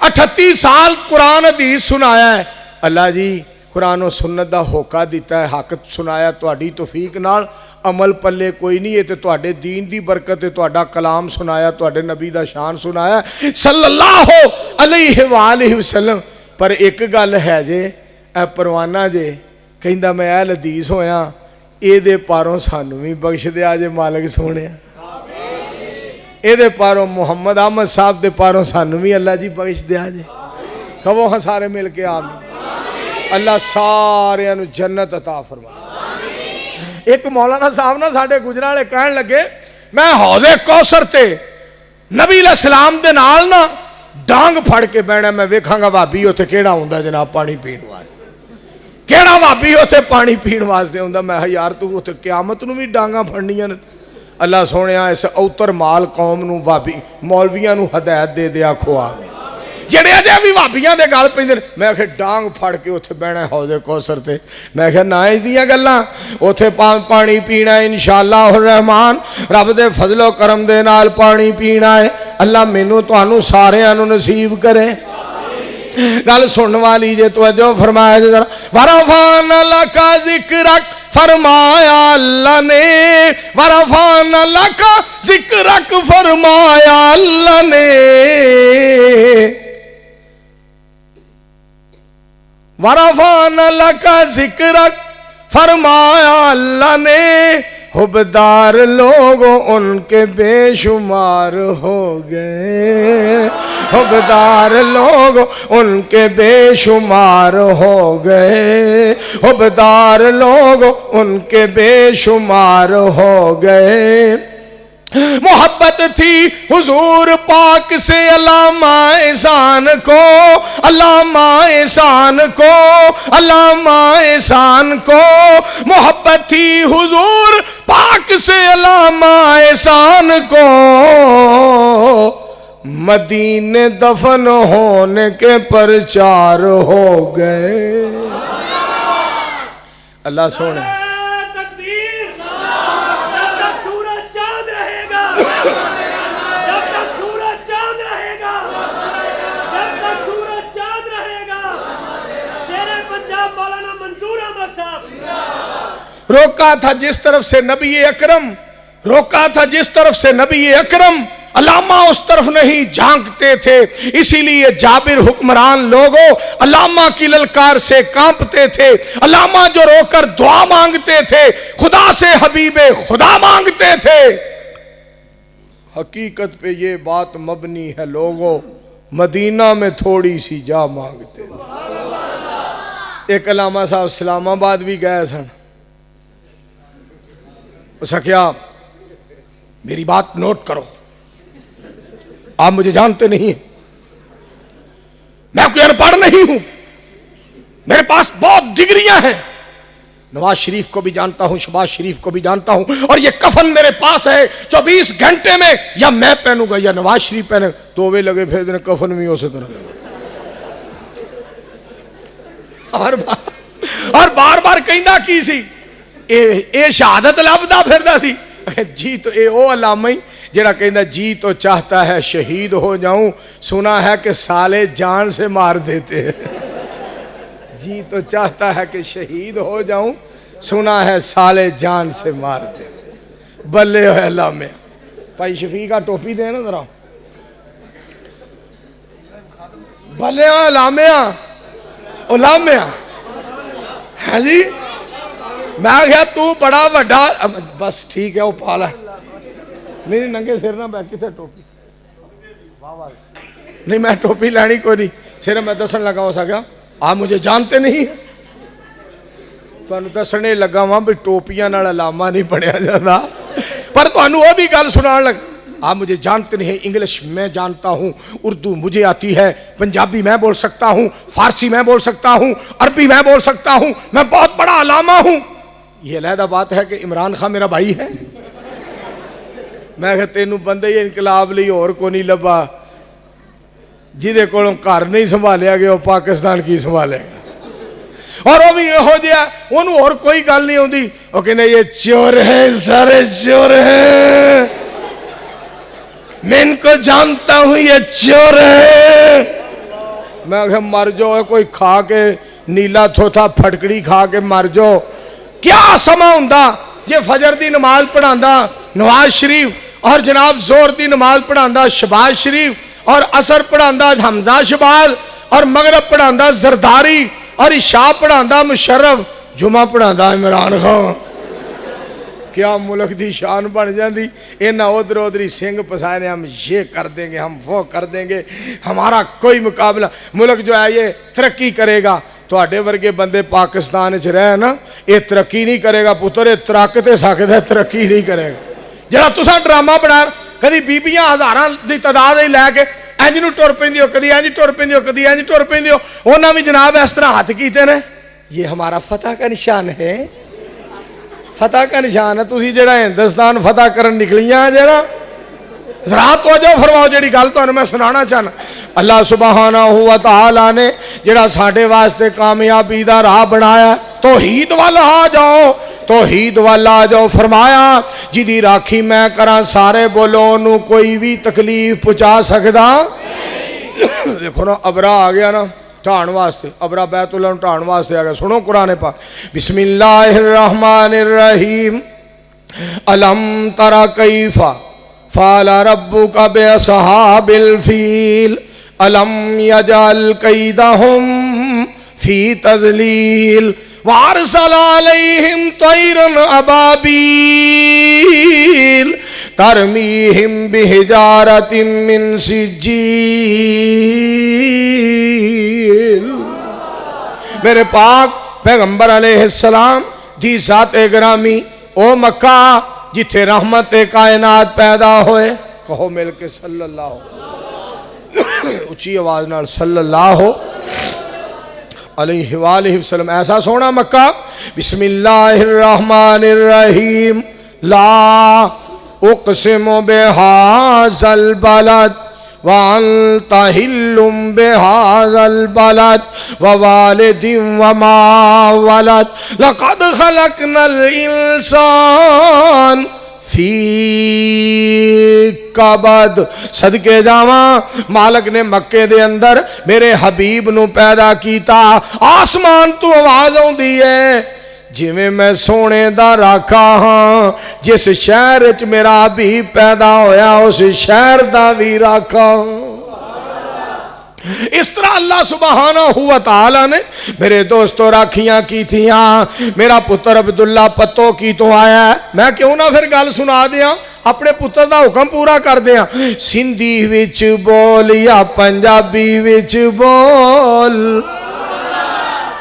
38 साल कुरान हदीस सुनाया है। अल्लाह जी कुरान और सुन्नत दा होका दिता है, हक सुनाया तुहाडी तौफीक नाल, अमल पल्ले कोई नहीं है तो तुहाडे दीन दी बरकत है, तुहाडा कलाम सुनाया, तुहाडे नबी दा शान सुनाया सल्लल्लाहु अलैहि वालैहि वसल्लम। पर एक गल है जे, ए परवाना जे कहंदा मैं अहल हदीस होया, एदे पारों सानू भी बख्श दिया जे मालिक सोने, एदे पारों मुहम्मद अहमद साहब दे पारों सानू भी अल्लाह जी बख्श दिया जे। कहो हाँ सारे मिल के आमीन। अल्लाह सारियां नू जन्नत अता फरमाए। एक मौलाना साहब ना साडे गुजराले कहन लगे, मैं हौज़े कौसर ते नबी अलैहिस्सलाम दे नाल ना डांग फड़ के बहना, मैं वेखांगा भाभी उत्थे केड़ा हुंदा जनाब पानी पीण वास्ते, केड़ा भाभी उत्थे पानी पीण वास्ते हुंदा। मैं यार तू उत्थे क़यामत नू भी डांगा फड़नियां ने। अल्लाह सोहणिया इस औतर माल कौम नू भाभी मौलवियां नू हदायत दे दे, आखो आमीन। जेड़े अजे भी भाभियां दे गल पैंदे, मैं आखे डांग फड़ के उत्थे बहना हौज़े कौसर ते, मैं आखे ना इहदियां गल्लां, उत्थे पानी पीना इंशाअल्लाह रहमान, रब दे फजलो करम दे नाल पानी पीना है। अल्लाह मैनू तुहानू सारियां नू नसीब करे। गल सुनने वाली जे तवज्जो फरमाया जरा। वरफ़ान लका ज़िक्रक, फरमाया अल्लाह ने, वरफ़ान लका ज़िक्रक, फरमाया अल्लाह ने, वरफ़ान लका ज़िक्रक, फरमाया अल्लाह ने, हुबदार लोग उनके बेशुमार हो गए, हुबदार लोग उनके बेशुमार हो गए, हुबदार लोग उनके बेशुमार हो गए। मोहब्बत थी हुजूर पाक से अल्लामा एहसान को, अल्लामा एहसान को, अल्लामा एहसान को, मोहब्बत थी हुजूर पाक से अल्लामा एहसान को, मदीने दफन होने के प्रचार हो गए। अल्लाह सोने रोका था जिस तरफ से नबी अकरम, रोका था जिस तरफ से नबी अकरम, अल्लामा उस तरफ नहीं झांकते थे। इसीलिए जाबिर हुक्मरान लोगों अल्लामा की ललकार से कांपते थे। अल्लामा जो रोकर दुआ मांगते थे, खुदा से हबीबे खुदा मांगते थे। हकीकत पे ये बात मबनी है लोगों, मदीना में थोड़ी सी जा मांगते थे। एक अल्लामा साहब इस्लामाबाद भी गए सन। सख्या मेरी बात नोट करो, आप मुझे जानते नहीं हैं, मैं कोई अनपढ़ नहीं हूं, मेरे पास बहुत डिग्रियां हैं। नवाज शरीफ को भी जानता हूं, शहबाज शरीफ को भी जानता हूं, और ये कफन मेरे पास है। 24 घंटे में या मैं पहनूंगा या नवाज शरीफ पहने, तो वे लगे फिर कफन भी उसी तरह। और बार बार कहना की सी, ए शहादत लभदा फिरदा सी। जी तो ए ओ अलामा ही जेड़ा कहंदा जी तो चाहता है शहीद हो जाऊं, सुना है कि साले जान से मार देते हैं। जी तो चाहता है कि शहीद हो जाऊं, सुना है साले जान से मार देते। बल्ले हो अल्लाह में भाई शफीक आ टोपी देना जरा भले लामिया लामिया है जी। मैं क्या तू बड़ा वड्डा बस ठीक है वो पा लै नहीं नंगे सिर ना मैं कितने टोपी नहीं मैं टोपी लैनी कोई नहीं सिर मैं दसन लगा हो सका आप मुझे जानते नहीं तुहानू दसने लगा वहां भी टोपियां नाल लामा नहीं पढ़िया जाता पर तुहानू ओदी गल सुनान लग आप मुझे जानते नहीं। इंग्लिश मैं जानता हूँ, उर्दू मुझे आती है, पंजाबी मैं बोल सकता हूँ, फारसी मैं बोल सकता हूँ, अरबी मैं बोल सकता हूँ, मैं बहुत बड़ा अलामा हूँ। ये अलहदा बात है कि इमरान खान मेरा भाई है। मैं कहा तेनू बंदे ही इनकलाब लिए और को नहीं लभा जिदे को घर नहीं संभालिया गया पाकिस्तान की संभालेगा। और वो भी यहो जिहा ओनू और कोई गल नहीं आती वो कहने ये चोर है सारे चोर हैं मैं इनको जानता हूं ये चोर है। मैं कहा मर जाओ कोई खा के नीला थोथा फटकड़ी खा के मर जाओ। क्या समा हुंदा जे फजर दी नमाज पढ़ांदा नवाज शरीफ और जनाब जोर दी नमाज पढ़ांदा शहबाज शरीफ और असर पढ़ांदा हमजा शहबाज और मगरब पढ़ांदा जरदारी और इशा पढ़ांदा मुशर्रफ जुमा पढ़ांदा इमरान खान। क्या मुल्क की शान बन जाती। इन्हें उधर उधरी सिंह पसाने हम ये कर देंगे हम वो कर देंगे हमारा कोई मुकाबला। मुल्क जो है ये तरक्की करेगा तुहाडे वर्गे बंदे पाकिस्तान च रह ना ये तरक्की नहीं करेगा पुत्र ये तरक ते सकदा तरक्की नहीं करेगा। जरा तुसा ड्रामा बनाया कभी बीबियां हज़ारां की तादाद लैके इंज नूं टुर पैंदी हो कभी इंज टुर पैंदी हो कभी इंज टुर पैंदी हो उन्होंने भी जनाब इस तरह हाथ कीते ने। ये हमारा फतह का निशान है फतह का निशान है। तुसी जेड़ा हिंदुस्तान फतह करन निकलियां जेड़ा जरा तवज्जो फरमाओ जेड़ी गल तुहानूं मैं सुनाना चाहना। अल्लाह सुबहानहू व तआला ने जेड़ा साडे वास्ते कामयाबी दा राह बनाया तौहीद वाल आ जाओ तौहीद वाल आ जाओ। फरमाया जिदी राखी मैं करा सारे बोलो ओनू कोई भी तकलीफ पहुंचा सकदा देखो ना अबरा आ गया ना ढाण वास्ते अबरा बैतुल्ला ढाण वास्ते आ गया। सुनो कुरान पाक बिस्मिल्लाहिर्रहमानिर्रहीम अलम तरा कैफा फाला रब्बुका बिअसहाबिल फील अलम यजअल कैदहुम फी तज़लील वारसल अलैहिम तैरन अबाबील तरमीहिम बिहिजारतिम मिन सिज्जील। मेरे पाक पैगंबर अलैहिस्सलाम दी ज़ाते गिरामी ओ मक्का जिथे रहमत कायनात पैदा होए कहो मिल के सल्लल्लाहु उच्ची आवाज नाल सल्लल्लाहु अलैहि वसल्लम। ऐसा सोना मक्का बिस्मिल्लाहिर्रहमानिर्रहीम ला उक़सिमु बिहाज़ल बलद व अन्ता हिल्लुम बिहाज़ल बलद व वालिदिन व मा वलद लक़द ख़लक़नल इंसान फी कबद। सदके जावा मालक ने मक्के दे अंदर मेरे हबीब नू पैदा कीता। आसमान तू आवाज आउंदी है जिवें मैं सोने दा राखा हाँ जिस शहर च मेरा हबीब पैदा होया उस शहर दा भी राखा। इस तरह अल्लाह सुबहानहू व तआला ने मेरे दोस्तों राखियां की थियां। मेरा पुत्र अब्दुल्ला पत्तो की तो आया है मैं क्यों ना फिर गल सुना दिया अपने पुत्र का हुक्म पूरा कर दिया। सिंधी विच बोल या पंजाबी विच बोल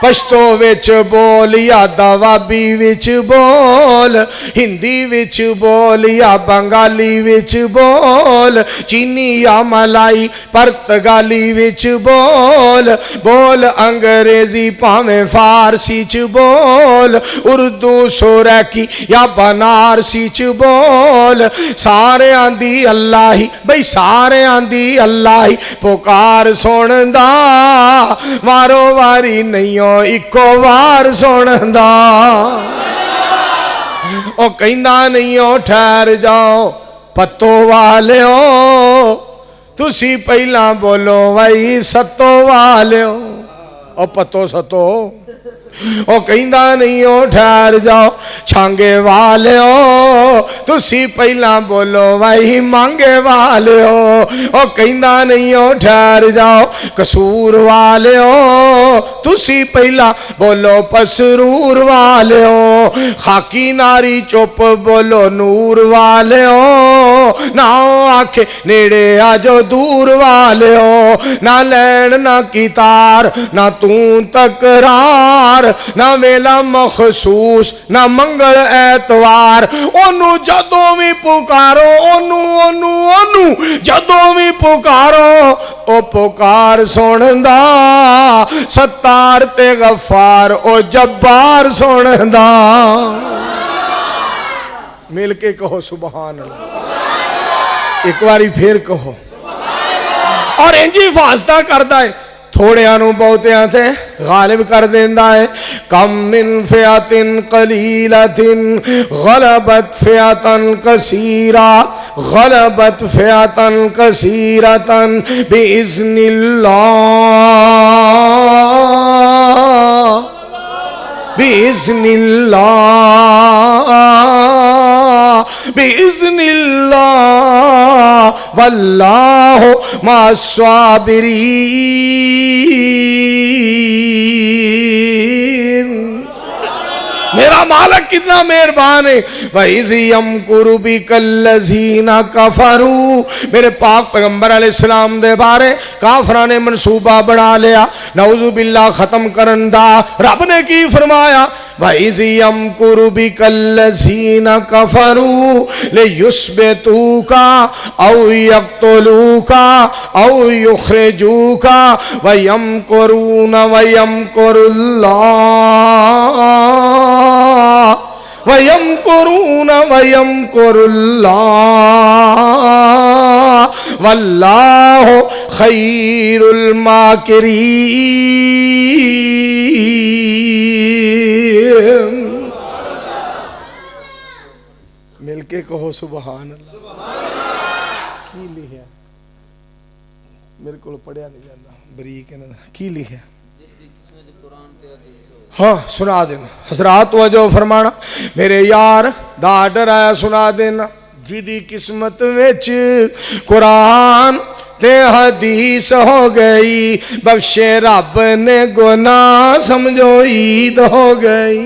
पश्तो विच बोल या दवाबी विच बोल हिंदी विच बोल या बंगाली विच बोल चीनी या मलाई पुर्तगाली विच बोल बोल अंग्रेजी भावें फारसी च बोल उर्दू सोरैकी या बनारसी च बोल सारे आंदी अल्लाह ही बई सारे आंदी अल्लाह ही पुकार सुनदा वारो वारी नहीं इको वार सुनदा ओ कहंदा नहीं ओ ठहर जाओ पत्तो वालियो तुसी पहला बोलो भाई सत्तो वालियो ओ पत्तो सत्तो ओ कहंदा नहीं ओ ठहर जाओ छांगे वालियो तुसी पहला बोलो भाई मांगे वाले हो। ओ कहना नहीं हो ठहर जाओ कसूर वाले हो, तुसी पहला बोलो पसरूर वाले हो। खाकी नारी चुप बोलो नूर वाले हो। ना आखे नेड़े आजो दूर वाले हो। ना लैन ना कितार ना तू तकरार, ना वेला मखसूस ना मंगल ऐतवार। ओनू जदों भी पुकारो, ओनू ओनू ओनू जदों भी पुकारो ओ पुकार सुनदा। सत्तार ते गफ्फार ओ जब्बार सुनदा। मिल के कहो सुभान अल्लाह, एक बारी फिर कहो। और इंज हिफाजत करदा है, थोड़िया नू बहुतिया से गालिब कर देंदा है। कम मिन फियातिन कलीलतिन गलबत फियातन कसीरा, गलबत फियातन कसीरतन बिइज़्निल्लाह, बिइज़्निल्लाह, बिइज़्निल्लाह वल्लाहु मस्साबिरीन। मेरा मालिक कितना मेहरबान है। वइज़यम कुरुबी कल्लज़ीना कफरू, मेरे पाक पैगंबर अलैहिस्सलाम दे बारे काफरा ने मनसूबा बना लिया। नऊज़ु बिल्लाह खत्म करन दा रब ने की फरमाया, वइज़यम कुरुबी कल्लज़ीना कफरू ले युस्बितूका औ यक़्तुलूका औ युख़रिजूका वयमकुरून वयमकुरुल्लाह, वयमकुरून वयमकुरुल्लाह वल्लाहु खैरुल माकिरीन। मिलके कहो सुभान अल्लाह। की लिखा मेरे को पढ़िया नहीं जाता बरीक की लिखा। हाँ सुना देना हजरात, वजो फरमाना मेरे यार दा डराया सुना देना। जिदी किस्मत विच कुरान ते हदीस हो गई, बख्शे रब ने गुनाह समझो ईद हो गई।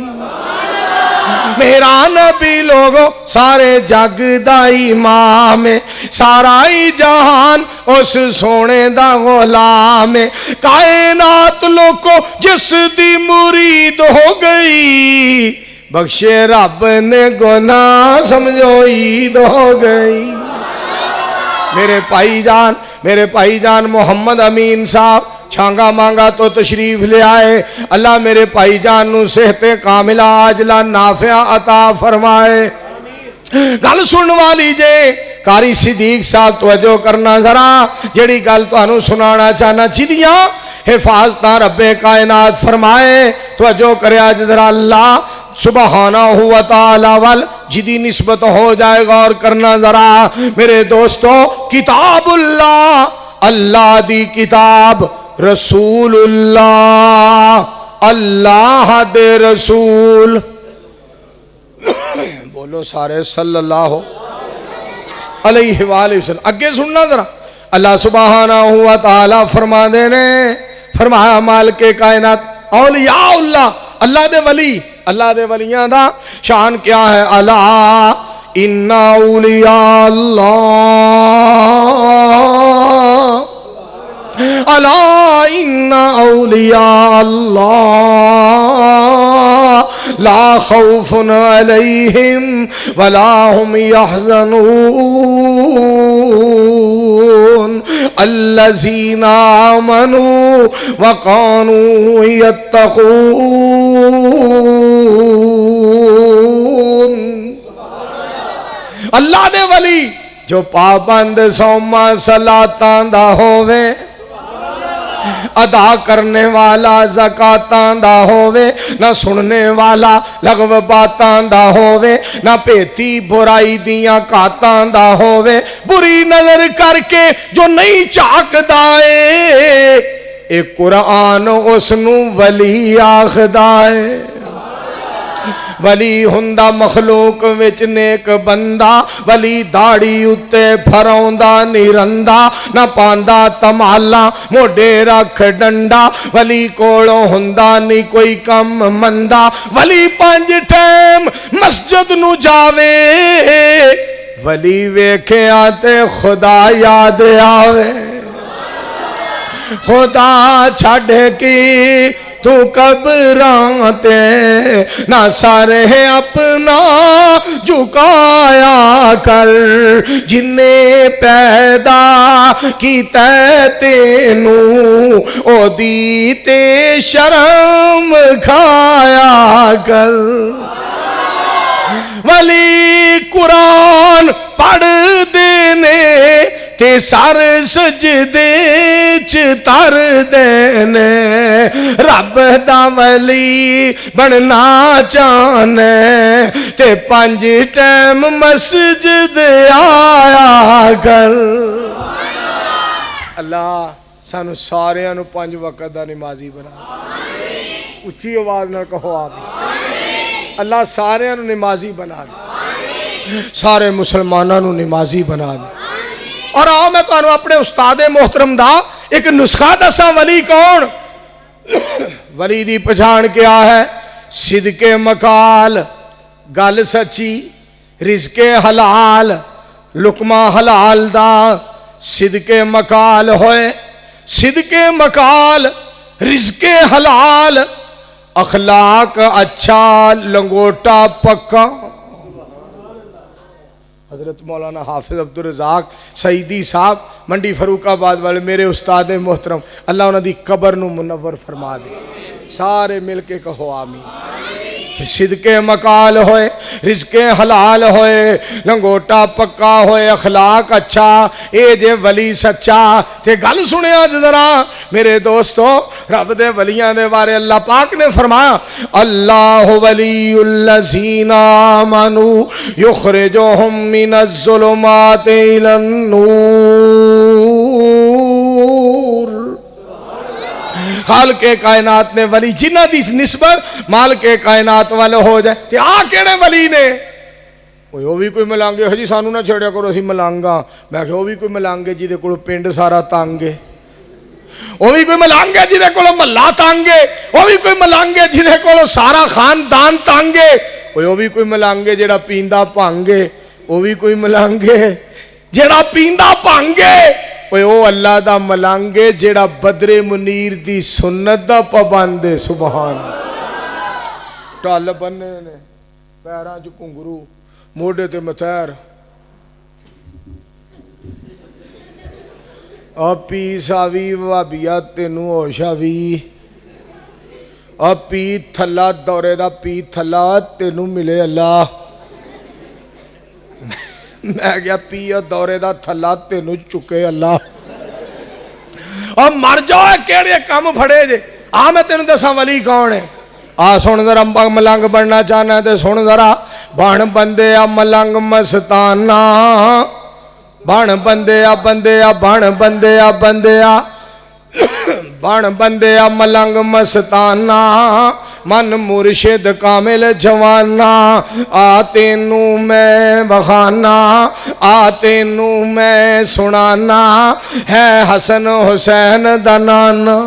मेरा नबी लोगो सारे जग दा इमाम है, सारा ही जहान उस सोने दा गुलाम है। कायनात लोको जिस दी मुरीद हो गई, बख्शे रब ने गुनाह समझो ईद हो गई। मेरे भाईजान मोहम्मद अमीन साहब छांगा मांगा तो तशरीफ ले आए। अल्लाह मेरे भाईजान नू सेहते कामिला आजला नाफिया अता फरमाए। गल सुन वाली जे कारी सिद्दीक साहब तवज्जो करना जरा, जेड़ी गल तुहानू सुनाना चाहना जिदियां हिफाजत रब्बे कायनात फरमाए। तवज्जो करया जरा अल्लाह सुबहानहू व तआला वल जिदी निस्बत हो जाए गौर करना जरा मेरे दोस्तों। किताबुल्लाह, अल्लाह दी किताब, रसूलुल्लाह, अल्लाह दे रसूल। बोलो सारे सल्लल्लाहु अलैहि वसल्लम। अगे सुनना जरा, अल्लाह सुबहानहू व तआला फरमाते ने, फरमाया मालिके कायनात औलियाउल्लाह, अल्लाह दे वली, अल्लाह दे वलियां दा शान क्या है। अला इन्ना औलिया अल्लाह, अला इन्ना औलिया अल्लाह ला खौफुन अलैहिम वला हुम यहज़नून अल्लज़ीना आमनू व कानू यत्तकून। अल्लाह दे वली जो पाबंद सौमा सलातां दा होवे, अदा करने वाला ज़कातां दा होवे, ना सुनने वाला लगव बातां दा होवे, ना भेती बुराई दियां कातां दा होवे। बुरी नजर करके जो नहीं झाकदा ए कुरान उसनू वली आखदा है। वली हुंदा मखलूक विच नेक बंदा, वली दाड़ी उत्ते फरौंदा निरंदा, ना पांदा तमाला मोढे रख डंडा, वली कोलों हुंदा नहीं कोई कम मंदा, वली 5 टाइम मस्जिद नू जावे, वली वेखिया ते खुदा याद आवे। खुदा छड़ की तू कब्रां ते ना सारे अपना झुकाया कर, जिन्ने पैदा कीता तेनू ओदी ते शर्म खाया कर। वली कुरान पढ़ देने ते सर सजदे च तर देने, रब दा वली बनना चाहने ते 5 टाइम मस्जिद आया कर। अल्लाह सानू सारियां नू 5 वक्त दा नमाजी बना। उच्ची आवाज नाल कहो आमीन। अल्लाह सारियां नू नमाजी बना दे, सारे मुसलमानां नू नमाजी बना दे। और आओ मैं तुहानू अपने उस्ताद मोहतरम दा एक नुस्खा दसा। वली कौन? वली दी पछाण क्या है? सिदके मकाल, गल सच्ची, रिज़के हलाल, लुकमा हलाल दा सिदके मकाल होए। सिदके मकाल, रिज़के हलाल, अखलाक अच्छा, लंगोटा पक्का। हजरत मौलाना हाफिज अब्दुल रज़ाक सईदी साहब मंडी फरूकाबाद वाले मेरे उस्ताद मोहतरम, अल्लाह उन्होंने कबर नू मुनव्वर फरमा दे। सारे मिल के कहो आमीन। सिदके मकाल होए, रिज़के हलाल होए, लंगोटा पक्का होए, अखलाक अच्छा, ए जे वली सच्चा। ते गल सुनिया जरा मेरे दोस्तों, रब दे वलियां दे बारे अल्लाह पाक ने फरमाया, अल्लाह वलियुल्लज़ीना आमनू युखरिजुहुम मिनज़्ज़ुलुमाति इलन्नूर। खाल के कायनात ने वली जिन्हां दी निस्बत माल के कायनात वाले हो जाए। ते आ केड़े वली ने? वो भी कोई मलांगे हो जी, सानू ना छेड़िया करो असीं मलांगा। मैं क्या वो भी कोई मलांगे जिहदे कोल पिंड सारा तंग है, वो भी कोई मलांगे जिहदे कोल महल्ला तंग है, वो भी कोई मलांगे जिहदे कोल सारा खानदान तंग है, वो भी कोई मलांगे जिहड़ा पींदा भंग है, वो भी कोई मलांगे जिहड़ा पींदा भंग है। ओ अल्लाह दा मलांगे जेड़ा बदरे मुनीर दी सुन्नत दा पाबंद है। सुभान। टल बन्ने ने, पैरां च घुंगरू, मोढे ते मथैर। पी सावी भाबिया तेनू होश आवी, पी थला दौरे दा पी थला तेनू मिले अल्लाह। मैं क्या पी दौरे दा थला तेनू चुके अल्लाह। और मर जाओ केड़े कम फड़े जे। आ मैं तेन दसा वली कौन है। आ सुन जरा, मलंग बनना चाहना तो सुन जरा। बन बंदे आ मलंग मस्ताना, बन बंदे आ बंदे आ, बन बंदे आ बंदे आ, बन बंदे आ मलंग मस्ताना, मन मुर्शिद कामिल जवाना। आ तेनू मैं बखाना, आ तेनू मैं सुनाना, है हसन हुसैन दा नाना।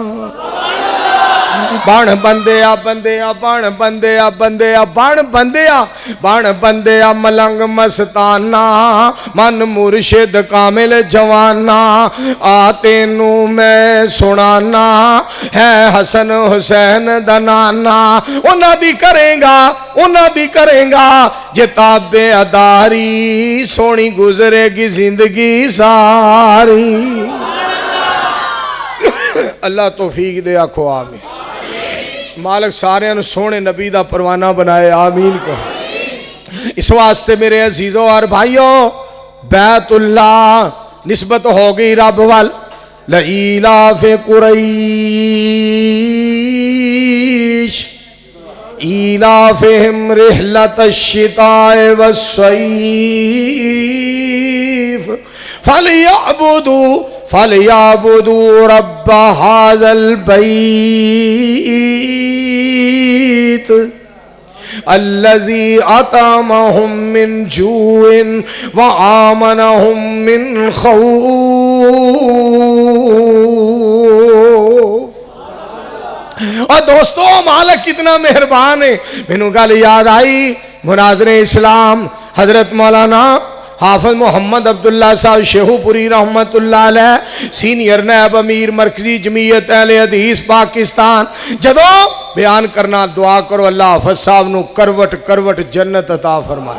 बन बंदे आ बंदे आ, बन बंदे आ बंदे आ, बन बंदे आ, बन बंदे आ मलंग मस्ताना, मन मुर्शिद कामिल जवाना। आ तेनू मैं सुनाना, है हसन हुसैन दा नाना। उन्हां दी करेगा, उन्हां दी करेगा, जे ताबे अदारी सोनी गुजरेगी जिंदगी सारी। अल्लाह तौफीक दे, आखो आमीन। मालिक सारियां नू सोहने नबी दा परवाना बनाए, आमीन कहो। इस वास्ते मेरे अजीजों और भाइयों, बैतुल्लाह निस्बत हो गई रब वाल। लईलाफे कुरैश ईलाफिहिम रिहलतश्शिताए वस्सैफ फलयाबुदू रब्ब हाज़ल बैत अल्लज़ी अतामहुम मिन जूइन व आमनहुम मिन खौफ। और दोस्तों मालिक कितना मेहरबान है। मैनू गल याद आई, मुनाज़िर इस्लाम हजरत मौलाना हाफिज मोहम्मद अब्दुल्ला साहब शेहूपुरी रहमतुल्लाह अलैह, सीनियर नैब अमीर मरकजी जमीयत अहले हदीस पाकिस्तान, जदों बयान करना दुआ करो अल्लाह हाफिज साहब नू करवट करवट जन्नत अता फरमाए।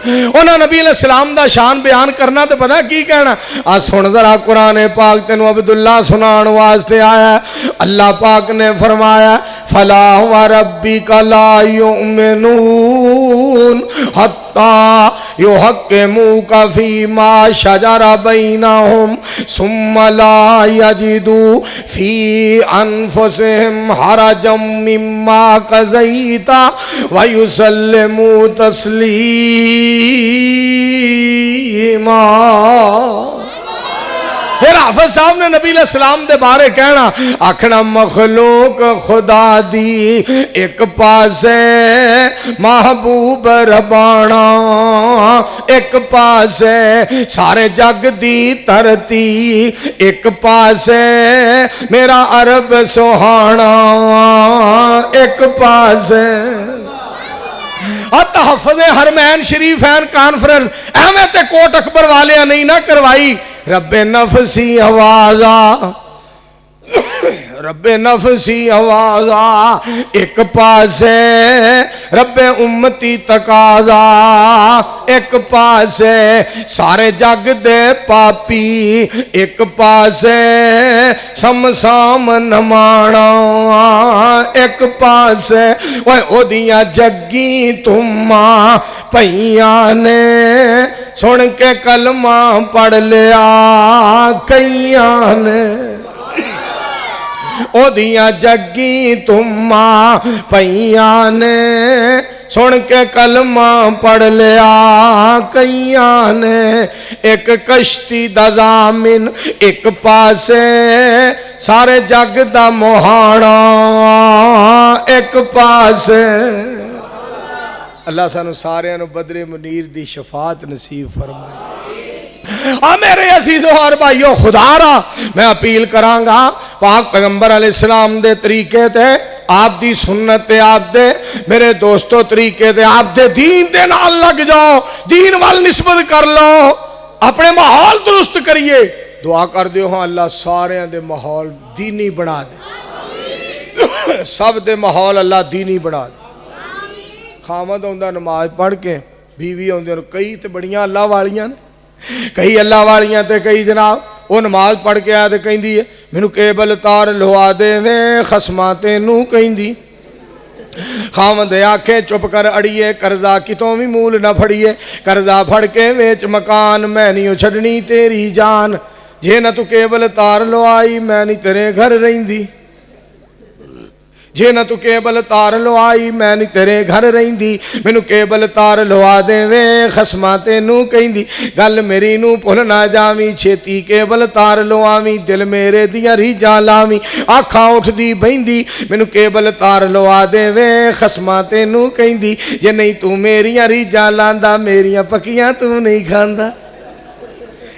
उन्होंने नबी अलैहिस्सलाम दा शान बयान करना तो पता की कहना। आज सुन जरा कुरान पाक तेनू अब्दुल्ला सुनान वास्ते आया। अल्लाह पाक ने फरमाया फला व रब्बिका ला युमिनून हत्ता युहक्किमूका फीमा शजरा बैनहुम सुम्मा ला यजिदू फी अनफुसिहिम हरजम मिम्मा क़ज़ैता व युसल्लिमू तस्लीमा। फिर हाफिज साहब ने नबी अलैहिस्सलाम दे बारे कहना, आखना मखलूक खुदा दी एक पासे महबूब रबाना, एक पासे सारे जग दी धरती, एक पासे मेरा अरब सुहाना, एक पासे तहफ़्फ़ुज़ हरमैन शरीफैन कॉन्फ्रेंस एवें ते कोट अकबर वाले नहीं ना करवाई। रब्बे नफसी आवाज़ा, रब्बे नफसी आवाज़ा, एक पासे रब्बे उम्मती तकाजा, एक पासे सारे जग दे पापी, एक पासे समसाम नमाना, एक पासे ओए ओदियां जग्गी तुमा पईयां ने सुन के कलमा पढ़ लिया कईयां ने, ओदियां जग्गी तुमा पईयां ने सुन के कलमा पढ़ लिया कईयां ने। एक कश्ती दा ज़ामिन एक पासे सारे जग दा मोहाना, एक पासे। अल्लाह सानू सारियां नू बदरे मुनीर दी शफात नसीब फरमाए। मेरे अजीजों और भाइयों, खुदारा मैं अपील करांगा पाक पैगंबर अलैहिस्सलाम दे तरीके ते, आप दी सुन्नत ते, आप दे मेरे दोस्तों तरीके ते, आप दे दीन दे नाल लग जाओ, दीन वाल निस्बत कर लो, अपने माहौल दुरुस्त करिए। दुआ कर दियो हाँ अल्लाह सारे दे माहौल दीनी बना दे, सब दे माहौल अल्लाह दीनी बना दे। खामद आउंदा नमाज पढ़ के, बीवी आउंदी, कई तो बड़ियां अल्लाह वालियां ने, कई अल्लाह वालियां ते कई जनाब वो नमाज पढ़ के आया तो कहती है मैनू केबल तार लवा दे वे खसमा तेनू कहती। खामद आखे चुप कर अड़िए, कर्जा कितों भी मूल ना फड़िए, कर्जा फड़ के वेच मकान मैं नहीं छड़नी तेरी जान, जे ना तू केबल तार लवाई मैं नहीं तेरे घर रहिंदी, जे ना तू केबल तार लवाई मैं नहीं तेरे घर रहिंदी, मैनू केबल तार लवा देवे खसमा तेनू कहंदी। गल मेरी नू भुल ना जावी, छेती केबल तार लवावी, दिल मेरे दियां रीझां लावी, आखां उठदी बहिंदी, मैनू केबल तार लवा देवे खसमा तेनू कहंदी। जे नहीं तू मेरियां रीझां लांदा, मेरियां पक्कियां तू नहीं खांदा,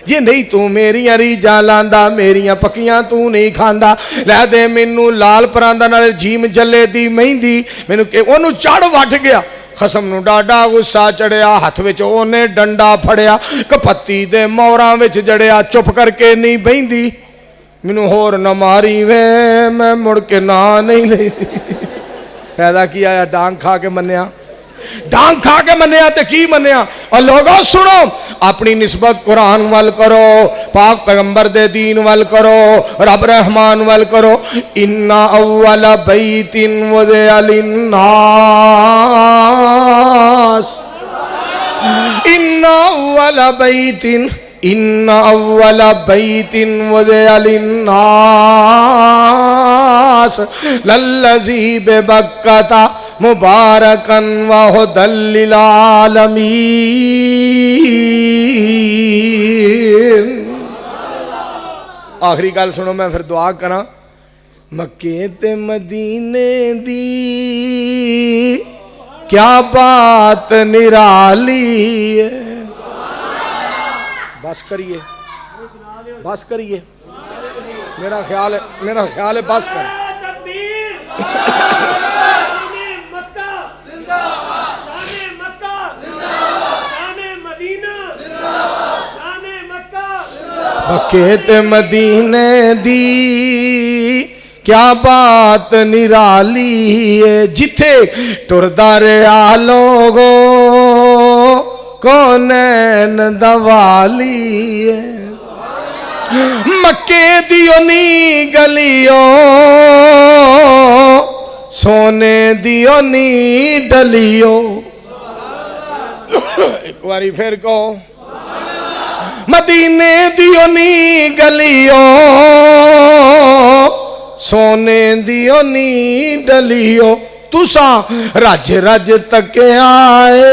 जे नहीं तू मेरियां रीझां लांदा, मेरियां पक्कियां तू नहीं खांदा, लै दे मैनू लाल परांदा नाल जीम जले दी मेहंदी, मैनू के ओनू चढ़ वट गया, खसम नू डाडा गुस्सा चढ़िया, हथ विच ओने डंडा फड़िया, कपत्ती दे मोहरां विच जड़िया, चुप करके नहीं बहिंदी, मैनू होर न मारी वे मैं मुड़ के ना नहीं ली। फायदा की आया, डांग खा के मन्निया, डांग खा के मन्निया ते की मन्निया। और लोगों सुनो, अपनी निस्बत कुरान वाल करो, पाक पैगंबर दे दीन वाल करो, रब रहमान वाल करो। इन्ना अव्वल बैतिन वुज़िअ लिन्नास, इन्ना अव्वल बैतिन, इन्ना अव्वल बैतिन वुज़िअ लिन्नास लल्लज़ी बिबक्कता मुबारकन व हुदल लिल आलमीन। आखिरी गल सुनो, मैं फिर दुआ करा। मक्के ते मदीने दी क्या बात निराली है। बस करिए, बस करिए, मेरा ख्याल है बस कर। बकेत मदीने दी क्या बात निराली है, जिथे टुरदा रहा लोगो कोनैन दवाली है। मक्के दियो नी गलियो सोने दियो नी डलियो। एक बारी फिर कहो, मदीने दियो नी गलियो सोने दियो नी डलियो। तुसा रज रज तक आए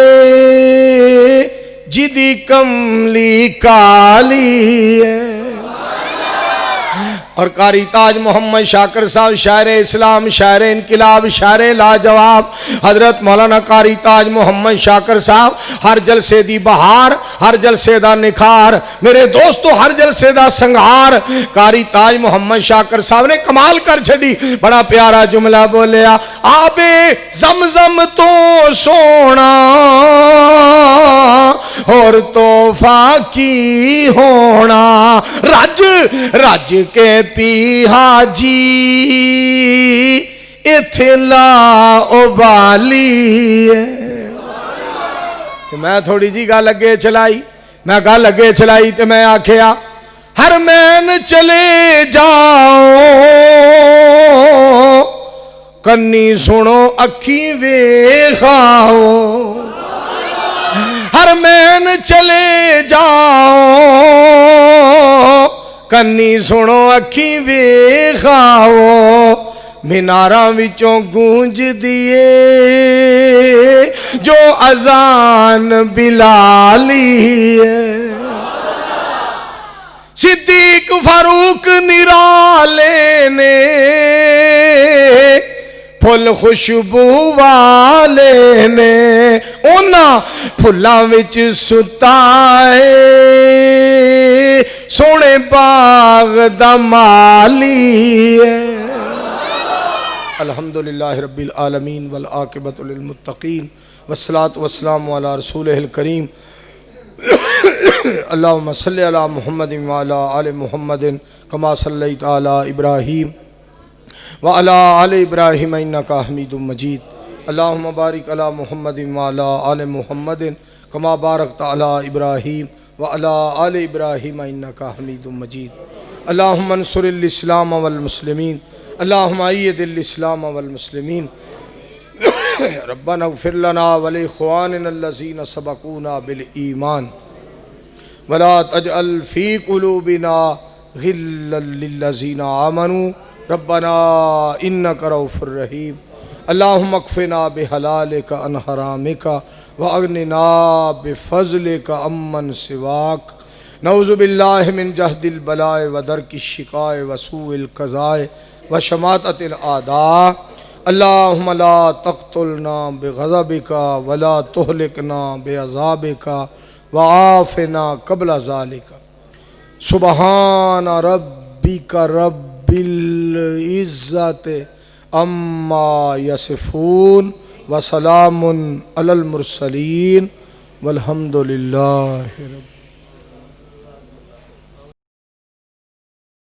जिदी कमली काली है। और कारी ताज मोहम्मद शाकिर साहब शायर इस्लाम, शायर इनकलाब, शायर लाजवाब हजरत मौलाना कारी ताज मोहम्मद शाकिर साहब, हर जलसे दी बहार, हर जलसे दा निखार, मेरे दोस्तों हर जलसे दा संहार। कारी ताज मोहम्मद शाकिर साहब ने कमाल कर छड़ी, बड़ा प्यारा जुमला बोलिया, आबे जमजम तो सोना और तोहफा की होना, रज रज के पी हाजी इथे ला उबाली है। तो मैं थोड़ी जी गल अगे चलाई, तो मैं आखिया हर मैन चले जाओ कन्नी सुनो अखी वेखाओ। हर मैन चले जाओ कन्नी सुनो अखी वेखाओ। मीनारां विचों गूंज दिए जो अजान बिलाली है। सिद्दीक फारूक निराले ने फुल खुशबू वाले ने उन्हां फुल्लां विच सुताए सोने बाग दा माली है। अल्हम्दुलिल्लाहि रब्बिल आलमीन वल आकिबतु लिल मुत्तकीन वस्सलातु वस्सलामु अला रसूलिहिल करीम। अल्लाहुम्मा सल्लि अला मुहम्मदिन व अला आलि मुहम्मदिन कमा सल्लैता अला इब्राहीम व अला आलि इब्राहीम इन्नका हमीदुम मजीद। अल्लाहुम्मा बारिक अला मुहम्मदिन व अला आलि मुहम्मदिन कमा बारकता अला इब्राहीम व अला आलि इब्राहीम इन्नका हमीदुम मजीद। अल्लाहुम्मा अंसुरिल इस्लाम वल मुस्लिमीन, अल्लाहुम्मा अय्यिदिल इस्लाम वल मुस्लिमीन। रब्बना इग़फिर लना व लिइख़्वानिना अल्लज़ीना सबक़ूना बिल ईमान वला तजअल फ़ी क़ुलूबिना ग़िल्लन लिल्लज़ीना आमनू रब्बना इन्नका रऊफ़ुर रहीम। अल्लाहुम्मा अक्फ़िना बिहलालिका अन हरामिका व अग़निना बिफ़ज़लिका अम्मन सिवाक। नऊज़ु बिल्लाहि मिन जहदिल बलाए व दरकिश शिकाए व सूइल क़ज़ाए व शमाततिल आदा। अल्लाहुम्मा ला तक़्तुलना बिग़ज़बिका वला तुहलिकना बिअज़ाबिका व आफ़िना क़ब्ल ज़ालिका। सुबहान रब्बिका रब्बिल इज़्ज़ति अम्मा यसिफ़ून व सलामुन अलल मुरसलीन वल्हम्दुलिल्लाहि रब्बिल